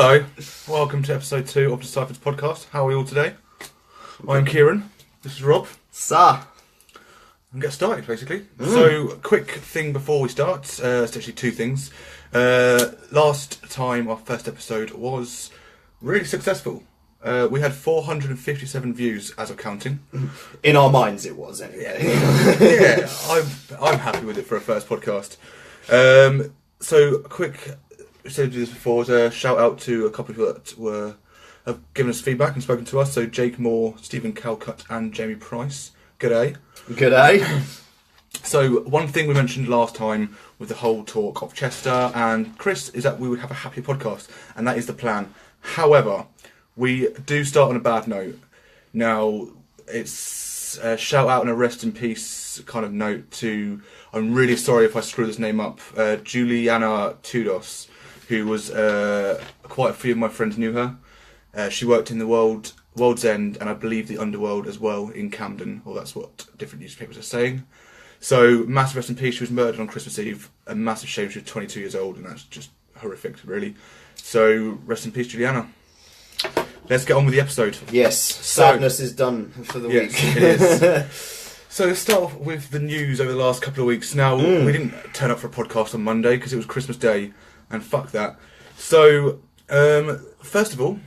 Hello, welcome to episode 2 of Deciphered's podcast. How are we all today? I'm Kieran, this is Rob. Sir. And get started, basically. So, quick thing before we start, it's actually two things. Last time, our first episode was really successful. We had 457 views as of counting. In our minds it was, anyway. Yeah, I'm happy with it for a first podcast. So, a quick... So do this before, shout out to a couple of people that have given us feedback and spoken to us. So Jake Moore, Stephen Calcutt and Jamie Price. G'day. G'day. So one thing we mentioned last time with the whole talk of Chester and Chris is that we would have a happy podcast, and that is the plan. However, we do start on a bad note. Now, it's a shout out and a rest in peace kind of note to, I'm really sorry if I screw this name up, Juliana Tudos, who was, quite a few of my friends knew her. She worked in the World's End and I believe the Underworld as well in Camden, or that's what different newspapers are saying. So, massive rest in peace. She was murdered on Christmas Eve. A massive shame. She was 22 years old, and that's just horrific, really. So, rest in peace, Juliana. Let's get on with the episode. Yes, sadness is done for the week. Yes, it is. So, let's start off with the news over the last couple of weeks. Now, we didn't turn up for a podcast on Monday because it was Christmas Day, and fuck that. So, first of all,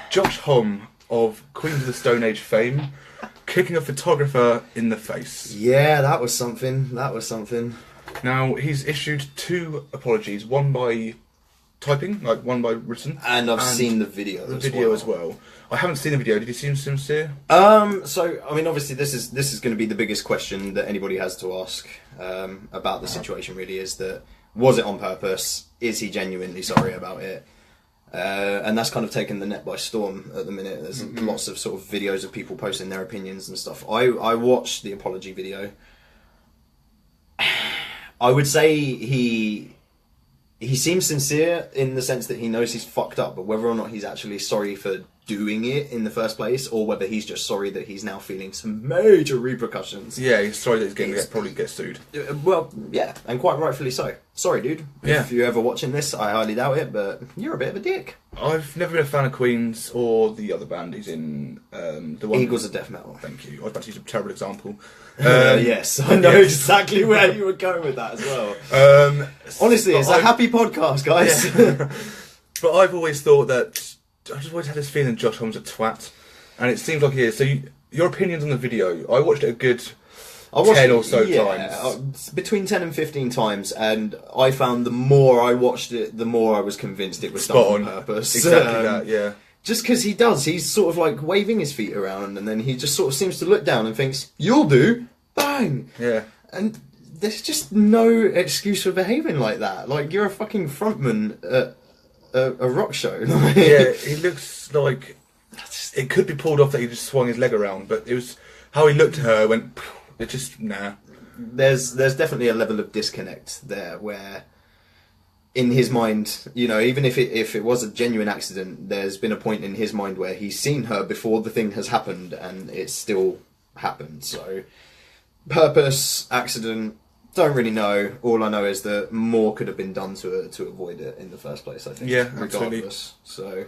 Josh Homme of Queens of the Stone Age fame kicking a photographer in the face. Yeah, that was something. Now, he's issued 2 apologies, one by typing, like one by written. And I've seen the video as well. I haven't seen the video. Did he seem sincere? So, I mean, obviously this is going to be the biggest question that anybody has to ask about the situation, really, is that, was it on purpose? Is he genuinely sorry about it? And that's kind of taken the net by storm at the minute. There's lots of sort of videos of people posting their opinions and stuff. I watched the apology video. I would say he seems sincere in the sense that he knows he's fucked up, but whether or not he's actually sorry for doing it in the first place, or whether he's just sorry that he's now feeling some major repercussions. Yeah, he's sorry that he's going to probably get sued. Well, yeah, and quite rightfully so. Sorry, dude. Yeah. If you're ever watching this, I highly doubt it, but you're a bit of a dick. I've never been a fan of Queens or the other band he's in. The one Eagles of Death Metal. Thank you. I was about to use a terrible example. Yes, I know exactly where you were going with that as well. Honestly, it's a happy podcast, guys. Yeah. But I've always thought that, I just always had this feeling Josh Holmes a twat, and it seems like he is. So your opinions on the video, I watched it a good 10 or so times. Between 10 and 15 times, and I found the more I watched it, the more I was convinced it was done on purpose. Exactly that, yeah. Just because he's sort of like waving his feet around, and then he just sort of seems to look down and thinks, "You'll do," bang! Yeah. And there's just no excuse for behaving like that. Like, you're a fucking frontman at a rock show. Yeah, he looks like it could be pulled off that he just swung his leg around, but it was how he looked at her, went, it just, nah. There's definitely a level of disconnect there where, in his mind, you know, even if it was a genuine accident, there's been a point in his mind where he's seen her before the thing has happened, and it's still happened. So, purpose, accident, don't really know. All I know is that more could have been done to avoid it in the first place, I think. Yeah, regardless. Absolutely. So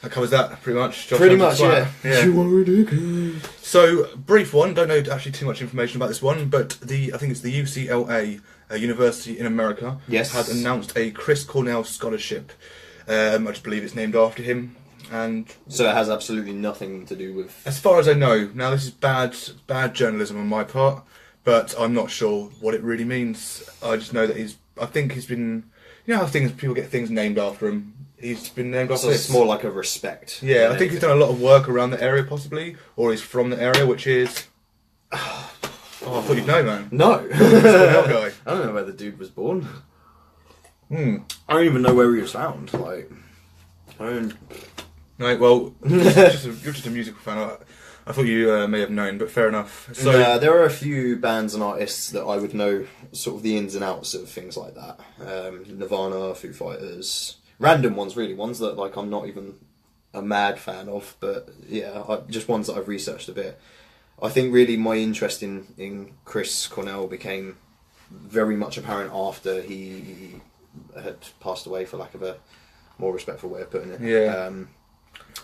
that covers that pretty much. Pretty much, yeah. You are ridiculous. So, brief one. Don't know actually too much information about this one, but I think it's the UCLA, a university in America, has announced a Chris Cornell scholarship. I just believe it's named after him. And so it has absolutely nothing to do with... As far as I know. Now, this is bad journalism on my part, but I'm not sure what it really means. I just know that I think he's been... You know how people get things named after him? He's been named after this. It's more like a respect. Yeah, I think he's done a lot of work around the area, possibly, or he's from the area, which is... Oh, I thought you'd know, man. No. Guy. I don't know where the dude was born. I don't even know where he was found. Like, Right, well, you're just a musical fan. I thought you may have known, but fair enough. So there are a few bands and artists that I would know sort of the ins and outs of things like that. Nirvana, Foo Fighters, random ones really, ones that like I'm not even a mad fan of, but yeah, just ones that I've researched a bit. I think really my interest in Chris Cornell became very much apparent after he had passed away, for lack of a more respectful way of putting it. Yeah.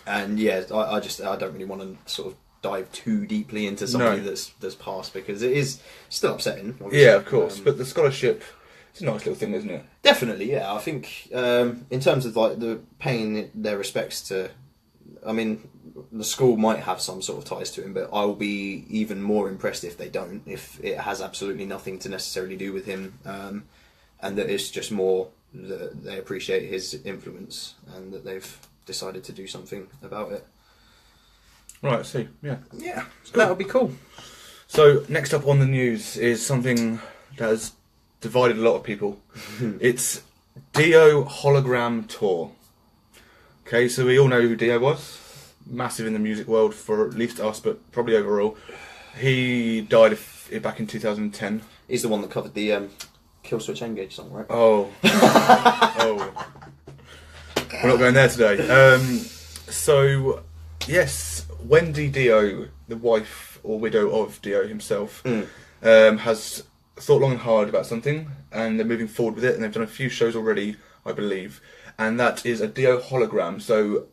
And yeah, I don't really want to sort of dive too deeply into somebody that's passed, because it is still upsetting. Obviously. Yeah, of course. But the scholarship, it's a nice little thing, isn't it? Definitely, yeah. I think in terms of like the paying their respects to, I mean, the school might have some sort of ties to him, but I'll be even more impressed if they don't, if it has absolutely nothing to necessarily do with him, and that it's just more that they appreciate his influence and that they've decided to do something about it. Right, I see. Yeah. Yeah, that would be cool. So, next up on the news is something that has divided a lot of people. It's Dio Hologram Tour. Okay, so we all know who Dio was. Massive in the music world for at least us, but probably overall. He died back in 2010. He's the one that covered the Kill Switch Engage song, right? Oh. Oh. We're not going there today. So, yes, Wendy Dio, the wife or widow of Dio himself, has thought long and hard about something, and they're moving forward with it, and they've done a few shows already, I believe, and that is a Dio hologram. So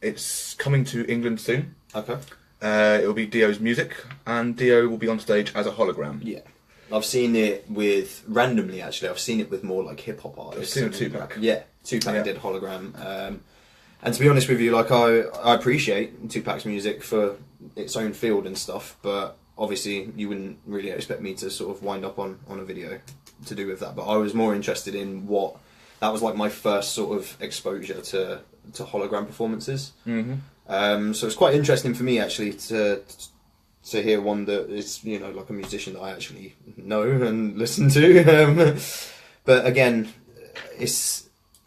it's coming to England soon. Okay. It will be Dio's music, and Dio will be on stage as a hologram. Yeah. I've seen it with, randomly actually, I've seen it with more like hip hop artists. I've seen a Tupac. Yeah, Tupac did hologram. And to be honest with you, like I appreciate Tupac's music for its own field and stuff, but obviously you wouldn't really expect me to sort of wind up on a video to do with that. But I was more interested in that was like my first sort of exposure to hologram performances. Mm-hmm. So it's quite interesting for me actually to hear one that is, you know, like a musician that I actually know and listen to. But again,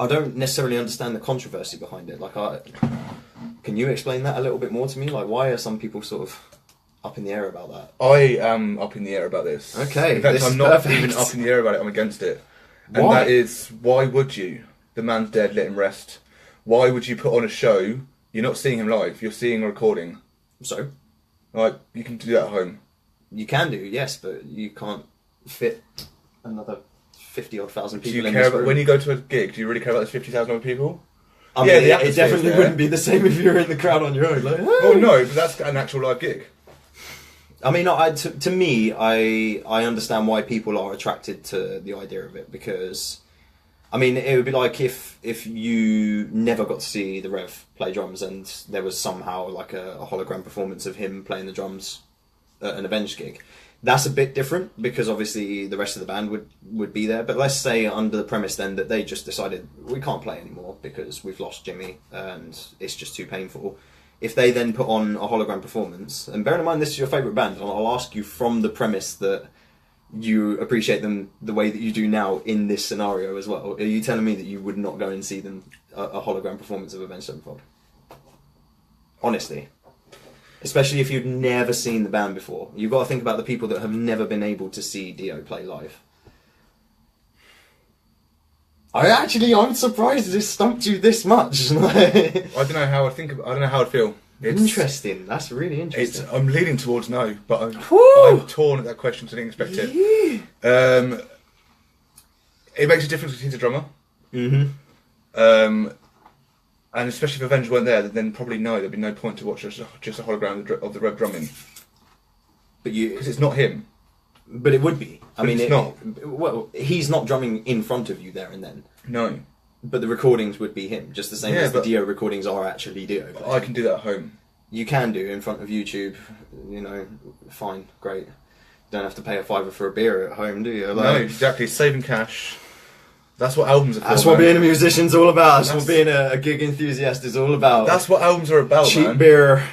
I don't necessarily understand the controversy behind it. Like, can you explain that a little bit more to me? Like, why are some people sort of up in the air about that? I am up in the air about this. Okay, in fact, this I'm is not perfect. even up in the air about it. I'm against it. And Why? that is, why would you? The man's dead. Let him rest. Why would you put on a show? You're not seeing him live. You're seeing a recording. So, Like, you can do that at home. you can do, yes, but you can't fit another 50-odd thousand Do people you in care this about room. when you go to a gig? Do you really care about those 50,000 other people? I Yeah, mean, the it atmosphere's definitely there. wouldn't be the same if you were in the crowd on your own. Like, Oh no, but that's an actual live gig. I mean, to me, I understand why people are attracted to the idea of it, because, I mean, it would be like if you never got to see the Rev play drums and there was somehow like a hologram performance of him playing the drums at an Avenged gig. That's a bit different because obviously the rest of the band would be there. But let's say under the premise then that they just decided we can't play anymore because we've lost Jimmy and it's just too painful. If they then put on a hologram performance, and bearing in mind this is your favourite band, and I'll ask you from the premise that you appreciate them the way that you do now in this scenario as well, are you telling me that you would not go and see them a hologram performance of Avenged Sevenfold? Honestly. Especially if you've never seen the band before. You've got to think about the people that have never been able to see Dio play live. I'm surprised it stumped you this much. I don't know how I don't know how I'd feel. Interesting. That's really interesting. I'm leaning towards no, but I'm torn at that question, so I didn't expect it. It makes a difference between the drummer. Mm-hmm. And especially if Avenged weren't there, then probably no, there'd be no point to watch just a hologram of the Rev drumming. Because it's not him. But it would be. I mean, it's not. Well, he's not drumming in front of you there and then. No. But the recordings would be him, just the same as the Dio recordings are actually Dio. I can do that at home. You can do in front of YouTube, you know, fine, great. Don't have to pay a $5 for a beer at home, do you? Like, no, exactly. Saving cash. That's what albums are for. That's what being a musician's all about. That's what being a gig enthusiast is all about. That's what albums are about, cheap man. beer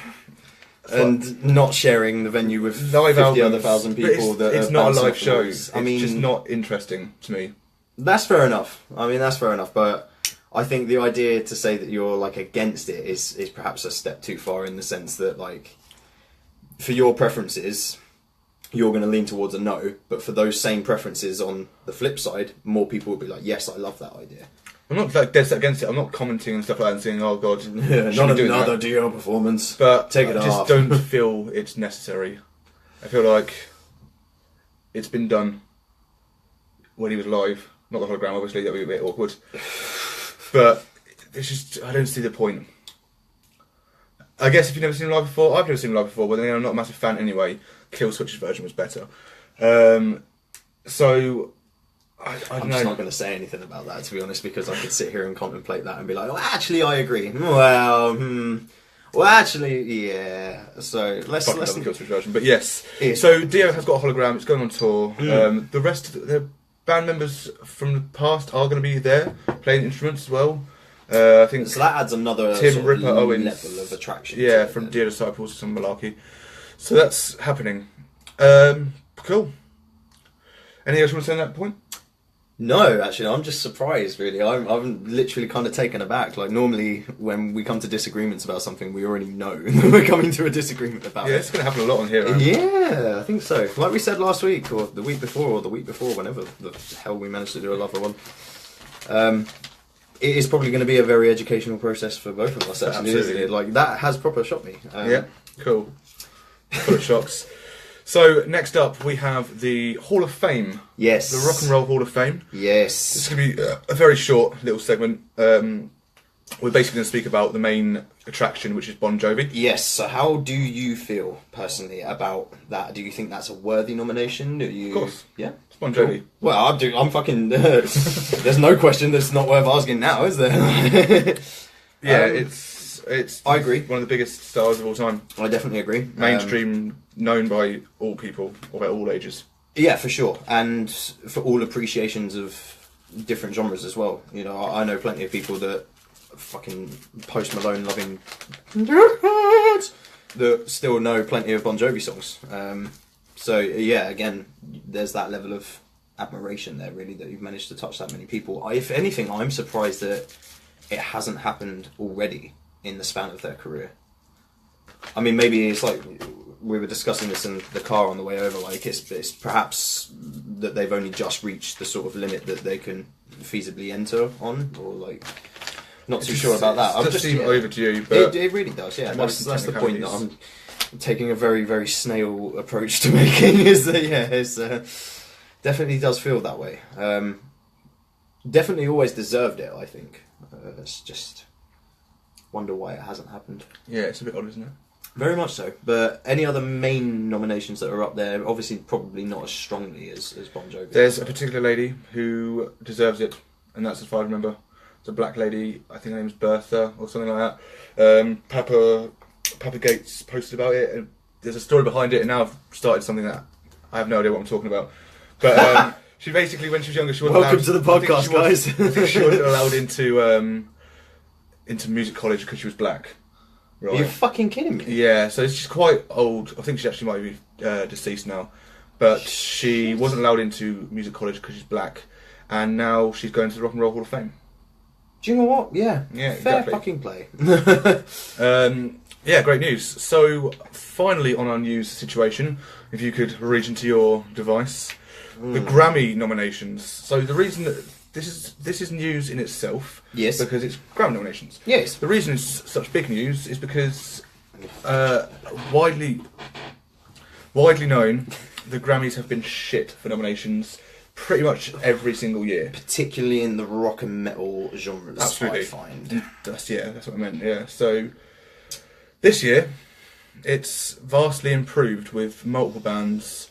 and not sharing the venue with live 50 albums, other thousand people. It's not a live show. I mean, it's just not interesting to me. That's fair enough. I mean, that's fair enough. But I think the idea to say that you're like against it is perhaps a step too far, in the sense that, like, for your preferences, you're going to lean towards a no, but for those same preferences on the flip side, more people will be like, yes, I love that idea. I'm not like dead set against it. I'm not commenting and stuff like that and saying, oh god, not another Dio performance. But take it I off. just don't feel it's necessary. I feel like it's been done when he was live. Not the hologram, obviously, that would be a bit awkward. But it's just I don't see the point. I guess if you've never seen him live before, I've never seen him live before, but then I'm not a massive fan anyway. Kill Switch's version was better. So I'm just not going to say anything about that, to be honest, because I could sit here and contemplate that and be like, well, actually, I agree. Well, actually, yeah. So let's love the Kill Switch version, but yes. Yeah. So Dio has got a hologram. It's going on tour. The rest of the band members from the past are going to be there playing instruments as well. I think so. That adds another Tim Ripper Owens level of attraction. Yeah, from Dio Disciples, some malarkey. So that's happening. Cool. Anything else you want to say on that point? No, actually, I'm just surprised, really. I'm literally kind of taken aback. Like, normally, when we come to disagreements about something, we already know that we're coming to a disagreement about it. Yeah, it's going to happen a lot on here. Yeah, I think so. Like we said last week, or the week before, whenever the hell we managed to do a lover one. It is probably going to be a very educational process for both of us, actually, isn't it? Like, that has proper shocked me. Yeah, cool. Full of shocks. So, next up, we have the Hall of Fame. Yes. The Rock and Roll Hall of Fame. Yes. It's going to be a very short little segment. We're basically going to speak about the main attraction, which is Bon Jovi. Yes. So, how do you feel, personally, about that? Do you think that's a worthy nomination? Of course. Yeah? It's Bon Jovi. Cool. Well, I'm fucking... there's no question that's not worth asking now, is there? Yeah, it's I agree. One of the biggest stars of all time. I definitely agree. Mainstream, known by all people, or by all ages. Yeah, for sure. And for all appreciations of different genres as well. You know, I know plenty of people that fucking Post Malone loving that still know plenty of Bon Jovi songs. So, yeah, again, there's that level of admiration there, really, that you've managed to touch that many people. If anything, I'm surprised that it hasn't happened already in the span of their career. I mean, maybe it's like we were discussing this in the car on the way over. Like, it's perhaps that they've only just reached the sort of limit that they can feasibly enter on, or like, not too sure about that. It does seem over to you, but it really does. Yeah, that's the point that I'm taking a very, very snail approach to making. Is that it's definitely does feel that way. Definitely always deserved it, I think. It's just wonder why it hasn't happened. Yeah, it's a bit odd, isn't it? Very much so. But any other main nominations that are up there, obviously probably not as strongly as Bon Jovi. There's a particular lady who deserves it, and that's as far as I remember. It's a black lady, I think her name's Bertha, or something like that. Papa Gates posted about it, and there's a story behind it, and now I've started something that I have no idea what I'm talking about. But she basically, when she was younger, she wasn't Welcome allowed... to the podcast, guys. I think she wasn't allowed into music college because she was black. Right. Are you fucking kidding me? Yeah, so she's quite old. I think she actually might be deceased now. But she wasn't allowed into music college because she's black. And now she's going to the Rock and Roll Hall of Fame. Do you know what? Yeah. Yeah, fair exactly. fucking play. Yeah, great news. So, finally on our news situation, if you could reach into your device, the Grammy nominations. So the reason that this is news in itself, yes, because it's Grammy nominations. Yes. The reason it's such big news is because widely known, the Grammys have been shit for nominations pretty much every single year. Particularly in the rock and metal genres, absolutely. I find. That's what I meant, yeah. So, this year, it's vastly improved with multiple bands,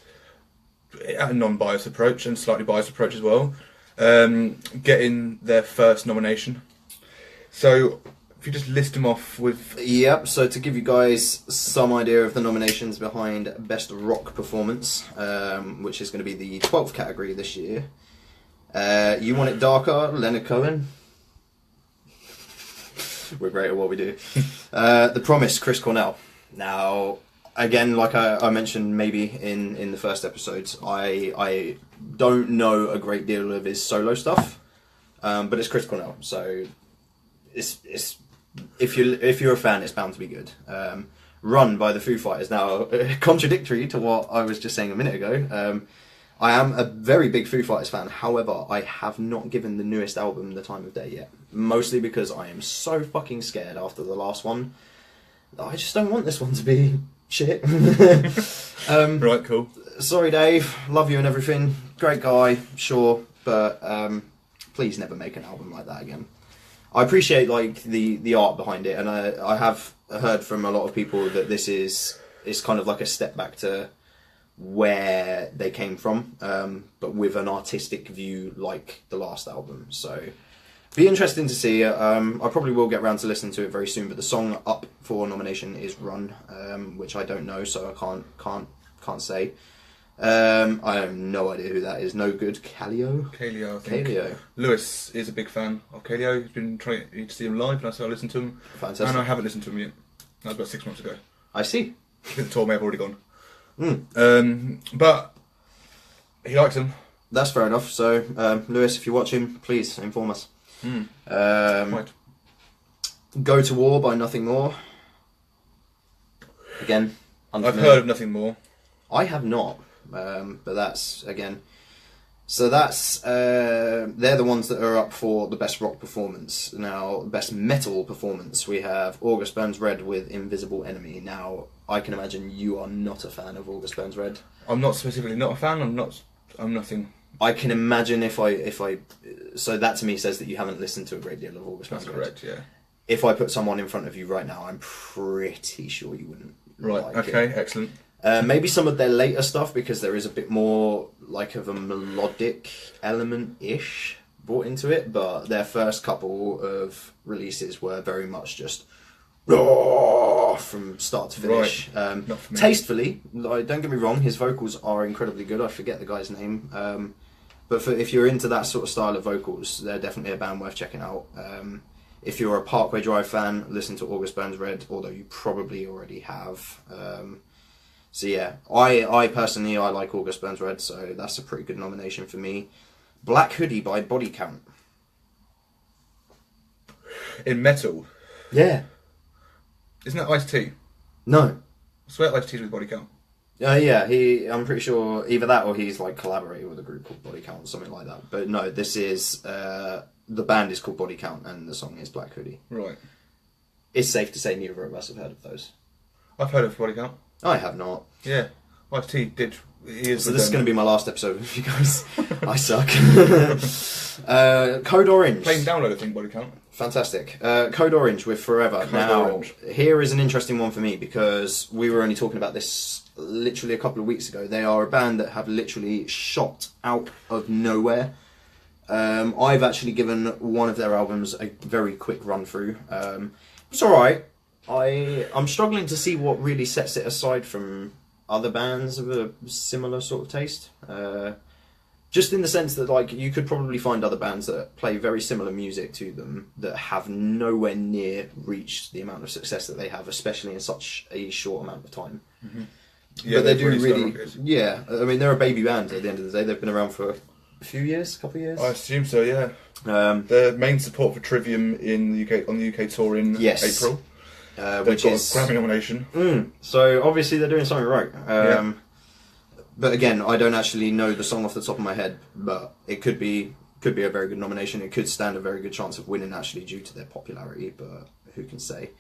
a non-biased approach and slightly biased approach as well, getting their first nomination. So, if you just list them off with... Yep, so to give you guys some idea of the nominations behind Best Rock Performance, which is going to be the 12th category this year. You Want It Darker, Leonard Cohen. We're great at what we do. The Promise, Chris Cornell. Now, again, like I mentioned maybe in the first episodes, I don't know a great deal of his solo stuff, but it's Chris Cornell, so it's if you're a fan, it's bound to be good. Run by the Foo Fighters. Now, contradictory to what I was just saying a minute ago, I am a very big Foo Fighters fan. However, I have not given the newest album the time of day yet. Mostly because I am so fucking scared after the last one. I just don't want this one to be shit. Right, cool. Sorry, Dave. Love you and everything. Great guy, sure. But please never make an album like that again. I appreciate like the art behind it, and I have heard from a lot of people that this is kind of like a step back to where they came from, but with an artistic view like the last album. So be interesting to see. I probably will get around to listening to it very soon, but the song up for nomination is Run, which I don't know, so I can't say. I have no idea who that is. No good. Kaleo, I think. Kaleo. Lewis is a big fan of Kaleo. He's been trying to see him live, and I said I listened to him. Fantastic. And I haven't listened to him yet. That was about 6 months ago. I see. I think the tour may have already gone. But he likes him. That's fair enough. So, Lewis, if you're watching, please inform us. Right. Go to War by Nothing More. Again, I've heard of Nothing More. I have not, but that's again. So that's they're the ones that are up for the best rock performance. Now, best metal performance, we have August Burns Red with Invisible Enemy. Now, I can imagine you are not a fan of August Burns Red. I'm not specifically not a fan. I'm nothing. I can imagine if I so that to me says that you haven't listened to a great deal of August Burns Red. That's correct. Yeah. If I put someone in front of you right now, I'm pretty sure you wouldn't. Right. Like Okay. it. Excellent. Maybe some of their later stuff, because there is a bit more like of a melodic element-ish brought into it, but their first couple of releases were very much just raw from start to finish. Right. Not for me. Tastefully, like, don't get me wrong, his vocals are incredibly good. I forget the guy's name. But if you're into that sort of style of vocals, they're definitely a band worth checking out. If you're a Parkway Drive fan, listen to August Burns Red, although you probably already have. So yeah, I personally, I like August Burns Red, so that's a pretty good nomination for me. Black Hoodie by Body Count. In metal, Yeah. isn't that Ice-T? No. I swear Ice-T's with Body Count. Yeah, I'm pretty sure either that or he's like collaborating with a group called Body Count or something like that. But no, this is, the band is called Body Count and the song is Black Hoodie. Right. It's safe to say neither of us have heard of those. I've heard of Body Count. I have not. Yeah. Ice-T did. He is So with this is them. going to be my last episode with you guys. I suck. Code Orange. Plain download, I think, Body Count. Fantastic. Code Orange with Forever. Code Now, Orange. here is an interesting one for me because we were only talking about this literally a couple of weeks ago. They are a band that have literally shot out of nowhere. I've actually given one of their albums a very quick run through. It's alright. I'm struggling to see what really sets it aside from other bands of a similar sort of taste. Just in the sense that, like, you could probably find other bands that play very similar music to them that have nowhere near reached the amount of success that they have, especially in such a short amount of time. Mm-hmm. Yeah, but they do really really, skyrocketed. yeah. I mean, they're a baby band at the end of the day. They've been around for a few years, a couple of years. I assume so. Yeah. Um, The main support for Trivium in the UK on the UK tour in Yes. April. They've which got is a Grammy nomination. So obviously they're doing something right. Yeah. But again, I don't actually know the song off the top of my head, but it could be a very good nomination. It could stand a very good chance of winning actually due to their popularity, but who can say?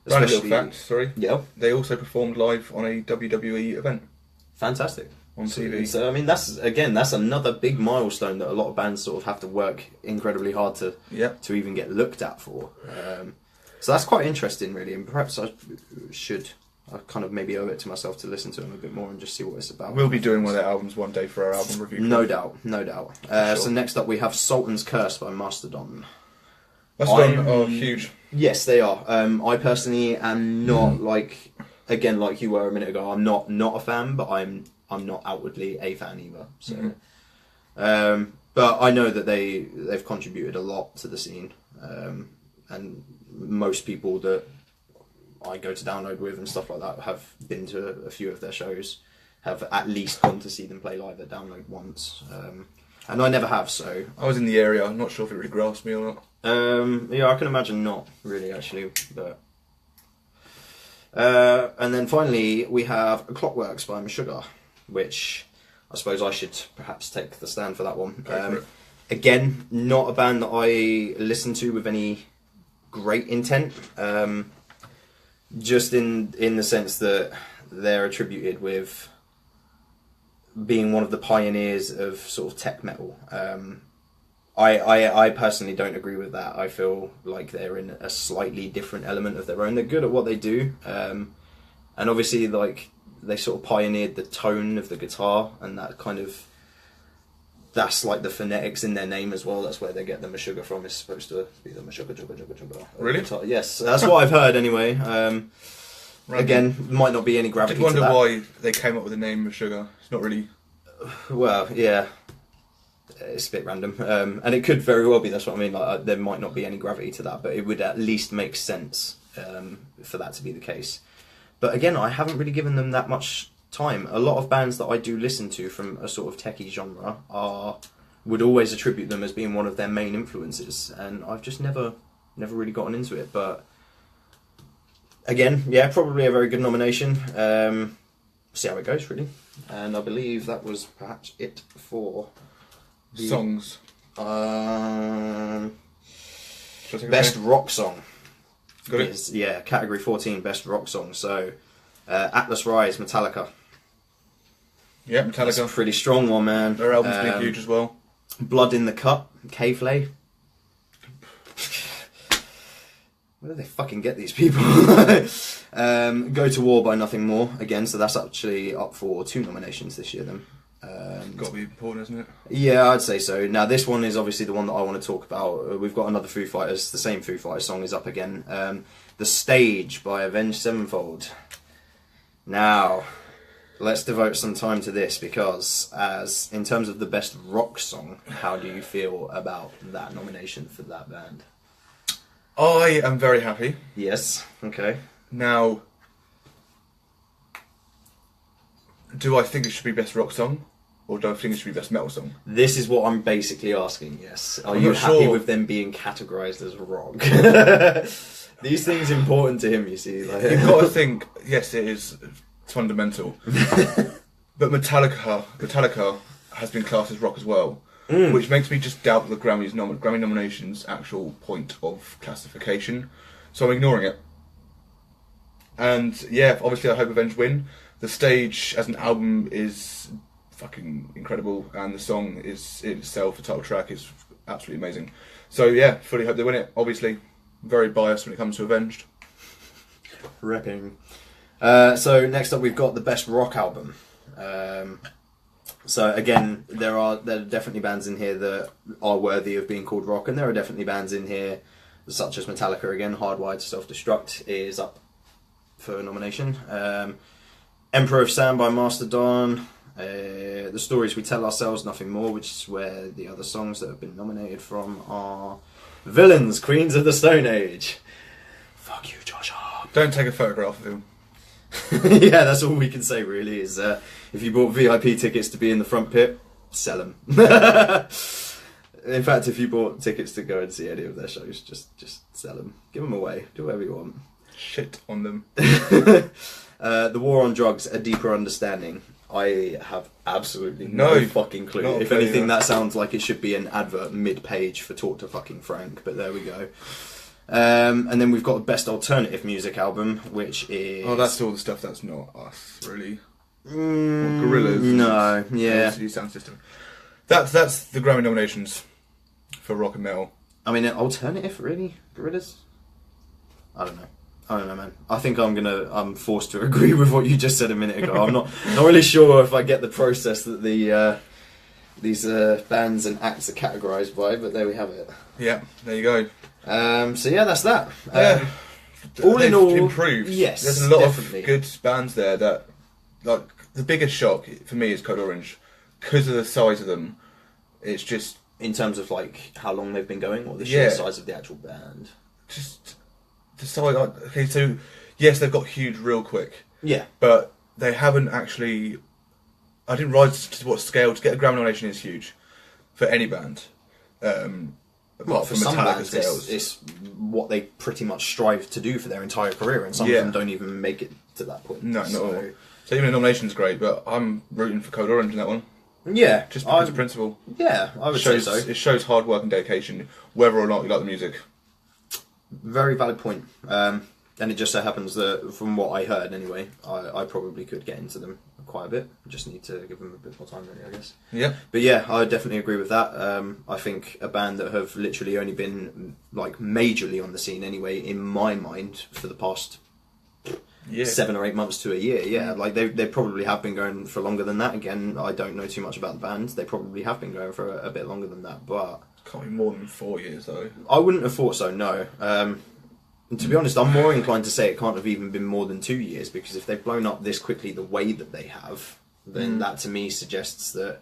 Random little fact, sorry. Yeah. They also performed live on a WWE event Fantastic. on TV. So I mean, that's another big milestone that a lot of bands sort of have to work incredibly hard to Yeah. to even get looked at for. So that's quite interesting, really, and perhaps I kind of maybe owe it to myself to listen to them a bit more and just see what it's about. We'll be doing one of their albums one day for our album review. No doubt, no doubt. Sure. So next up we have Sultan's Curse by Mastodon. That's done. Oh, huge. Yes, they are. I personally am not like you were a minute ago. I'm not a fan, but I'm not outwardly a fan either. So, but I know that they've contributed a lot to the scene, and most people that I go to download with and stuff like that have been to a few of their shows, have at least gone to see them play live at Download once, and I never have. So I was in the area. I'm not sure if it really grasped me or not. yeah, I can imagine not really actually, but and then finally we have Clockworks by Meshuggah, which I suppose I should perhaps take the stand for that one. Go for it. Again, not a band that I listen to with any great intent, just in the sense that they're attributed with being one of the pioneers of sort of tech metal. I personally don't agree with that. I feel like they're in a slightly different element of their own. They're good at what they do, and obviously, like, they sort of pioneered the tone of the guitar, and that kind of, that's like the phonetics in their name as well. That's where they get the Meshuggah from. It's supposed to be the Meshuggah. Really? Guitar. Yes, that's what I've heard anyway. Again, might not be any I gravity did wonder to that. why they came up with the name of Sugar. It's not really. Well, yeah, it's a bit random, and it could very well be. That's what I mean. Like, there might not be any gravity to that, but it would at least make sense for that to be the case. But again, I haven't really given them that much time. A lot of bands that I do listen to from a sort of techie genre would always attribute them as being one of their main influences, and I've just never really gotten into it. But again, yeah, probably a very good nomination. See how it goes, really. And I believe that was perhaps it for the Songs. Best rock song. Got it? Yeah, category 14, best rock song. So, Atlas Rise, Metallica. Yeah, That's a Metallica. pretty strong one, man. Their album's been huge as well. Blood in the Cup, K-Flay. Where do they fucking get these people? Go to War by Nothing More, again, so that's actually up for 2 nominations this year then. Got to be important, isn't it? Yeah, I'd say so. Now, this one is obviously the one that I want to talk about. We've got another Foo Fighters, the same Foo Fighters song is up again. The Stage by Avenged Sevenfold. Now, let's devote some time to this, because as in terms of the best rock song, how do you feel about that nomination for that band? I am very happy. Yes, okay. Now, do I think it should be best rock song? Or do I think it should be best metal song? This is what I'm basically asking, yes. Are I'm you not happy sure. with them being categorised as rock? These things are important to him, you see. Like. You've got to think, yes, it is fundamental. But Metallica has been classed as rock as well. Which makes me just doubt the Grammy nominations' actual point of classification. So I'm ignoring it. And yeah, obviously I hope Avenged win. The Stage as an album is fucking incredible, and the song is in itself, the title track is absolutely amazing. So yeah, fully hope they win it. Obviously, very biased when it comes to Avenged. Repping. So next up we've got the best rock album. So again, there are definitely bands in here that are worthy of being called rock, and there are definitely bands in here such as Metallica again. Hardwired to Self-Destruct is up for nomination. Emperor of Sand by Mastodon. The Stories We Tell Ourselves, Nothing More, which is where the other songs that have been nominated from are Villains, Queens of the Stone Age. Fuck you, Joshua. Don't take a photograph of him. Yeah, that's all we can say really, is if you bought VIP tickets to be in the front pit, sell them. In fact, if you bought tickets to go and see any of their shows, just sell them. Give them away. Do whatever you want. Shit on them. The War on Drugs, A Deeper Understanding. I have absolutely no fucking clue. Not a If clue, anything, yeah. that sounds like it should be an advert mid-page for Talk to Fucking Frank, but there we go. And then we've got the Best Alternative Music Album, which is... Oh, that's all the stuff that's not us, really. Gorillaz. No, yeah. LCD Sound System. That's the Grammy nominations for rock and metal. I mean, alternative, really? Gorillaz? I don't know, man. I think I'm forced to agree with what you just said a minute ago. I'm not really sure if I get the process that these bands and acts are categorised by, but there we have it. Yeah, there you go. So yeah, that's that. Yeah. All in They've all, improved. yes, There's a lot definitely. of good bands there that, like, the biggest shock for me is Code Orange. Because of the size of them, it's just... In terms of, like, how long they've been going, or the sheer size of the actual band? Just the size... Okay, so, yes, they've got huge real quick. Yeah. But they haven't actually... I didn't rise to what scale. To get a Grammy nomination is huge. For any band. Well, for some bands, it's what they pretty much strive to do for their entire career, and some of them don't even make it to that point. No, not at all. So even a nomination's great, but I'm rooting for Code Orange in that one. Yeah. Just because of principle. Yeah, I would say so. It shows hard work and dedication, whether or not you like the music. Very valid point. And it just so happens that, from what I heard anyway, I probably could get into them quite a bit. Just need to give them a bit more time, really, I guess. Yeah. But yeah, I definitely agree with that. I think a band that have literally only been like majorly on the scene anyway, in my mind, for the past 7 or 8 months to a year. Yeah, like they probably have been going for longer than that. Again, I don't know too much about the band. They probably have been going for a bit longer than that, but can't be more than 4 years though. I wouldn't have thought so. No. And to be honest, I'm more inclined to say it can't have even been more than 2 years, because if they've blown up this quickly the way that they have, then that to me suggests that,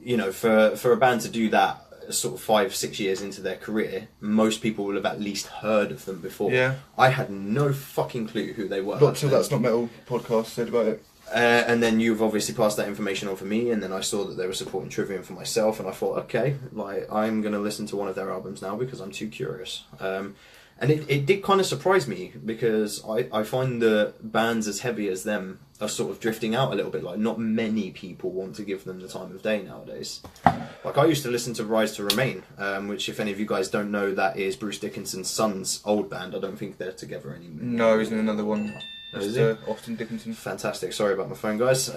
you know, for a band to do that sort of 5-6 years into their career, most people will have at least heard of them before. Yeah. I had no fucking clue who they were. Not till That's Not Metal podcast said about it. And then you've obviously passed that information on for me, and then I saw that they were supporting Trivium for myself, and I thought, okay, like, I'm going to listen to one of their albums now because I'm too curious. And it did kind of surprise me, because I find the bands as heavy as them are sort of drifting out a little bit. Like, not many people want to give them the time of day nowadays. Like, I used to listen to Rise to Remain, which, if any of you guys don't know, that is Bruce Dickinson's son's old band. I don't think they're together anymore. No, he's in another one. Oh, is Austin Dickinson. Fantastic. Sorry about my phone, guys.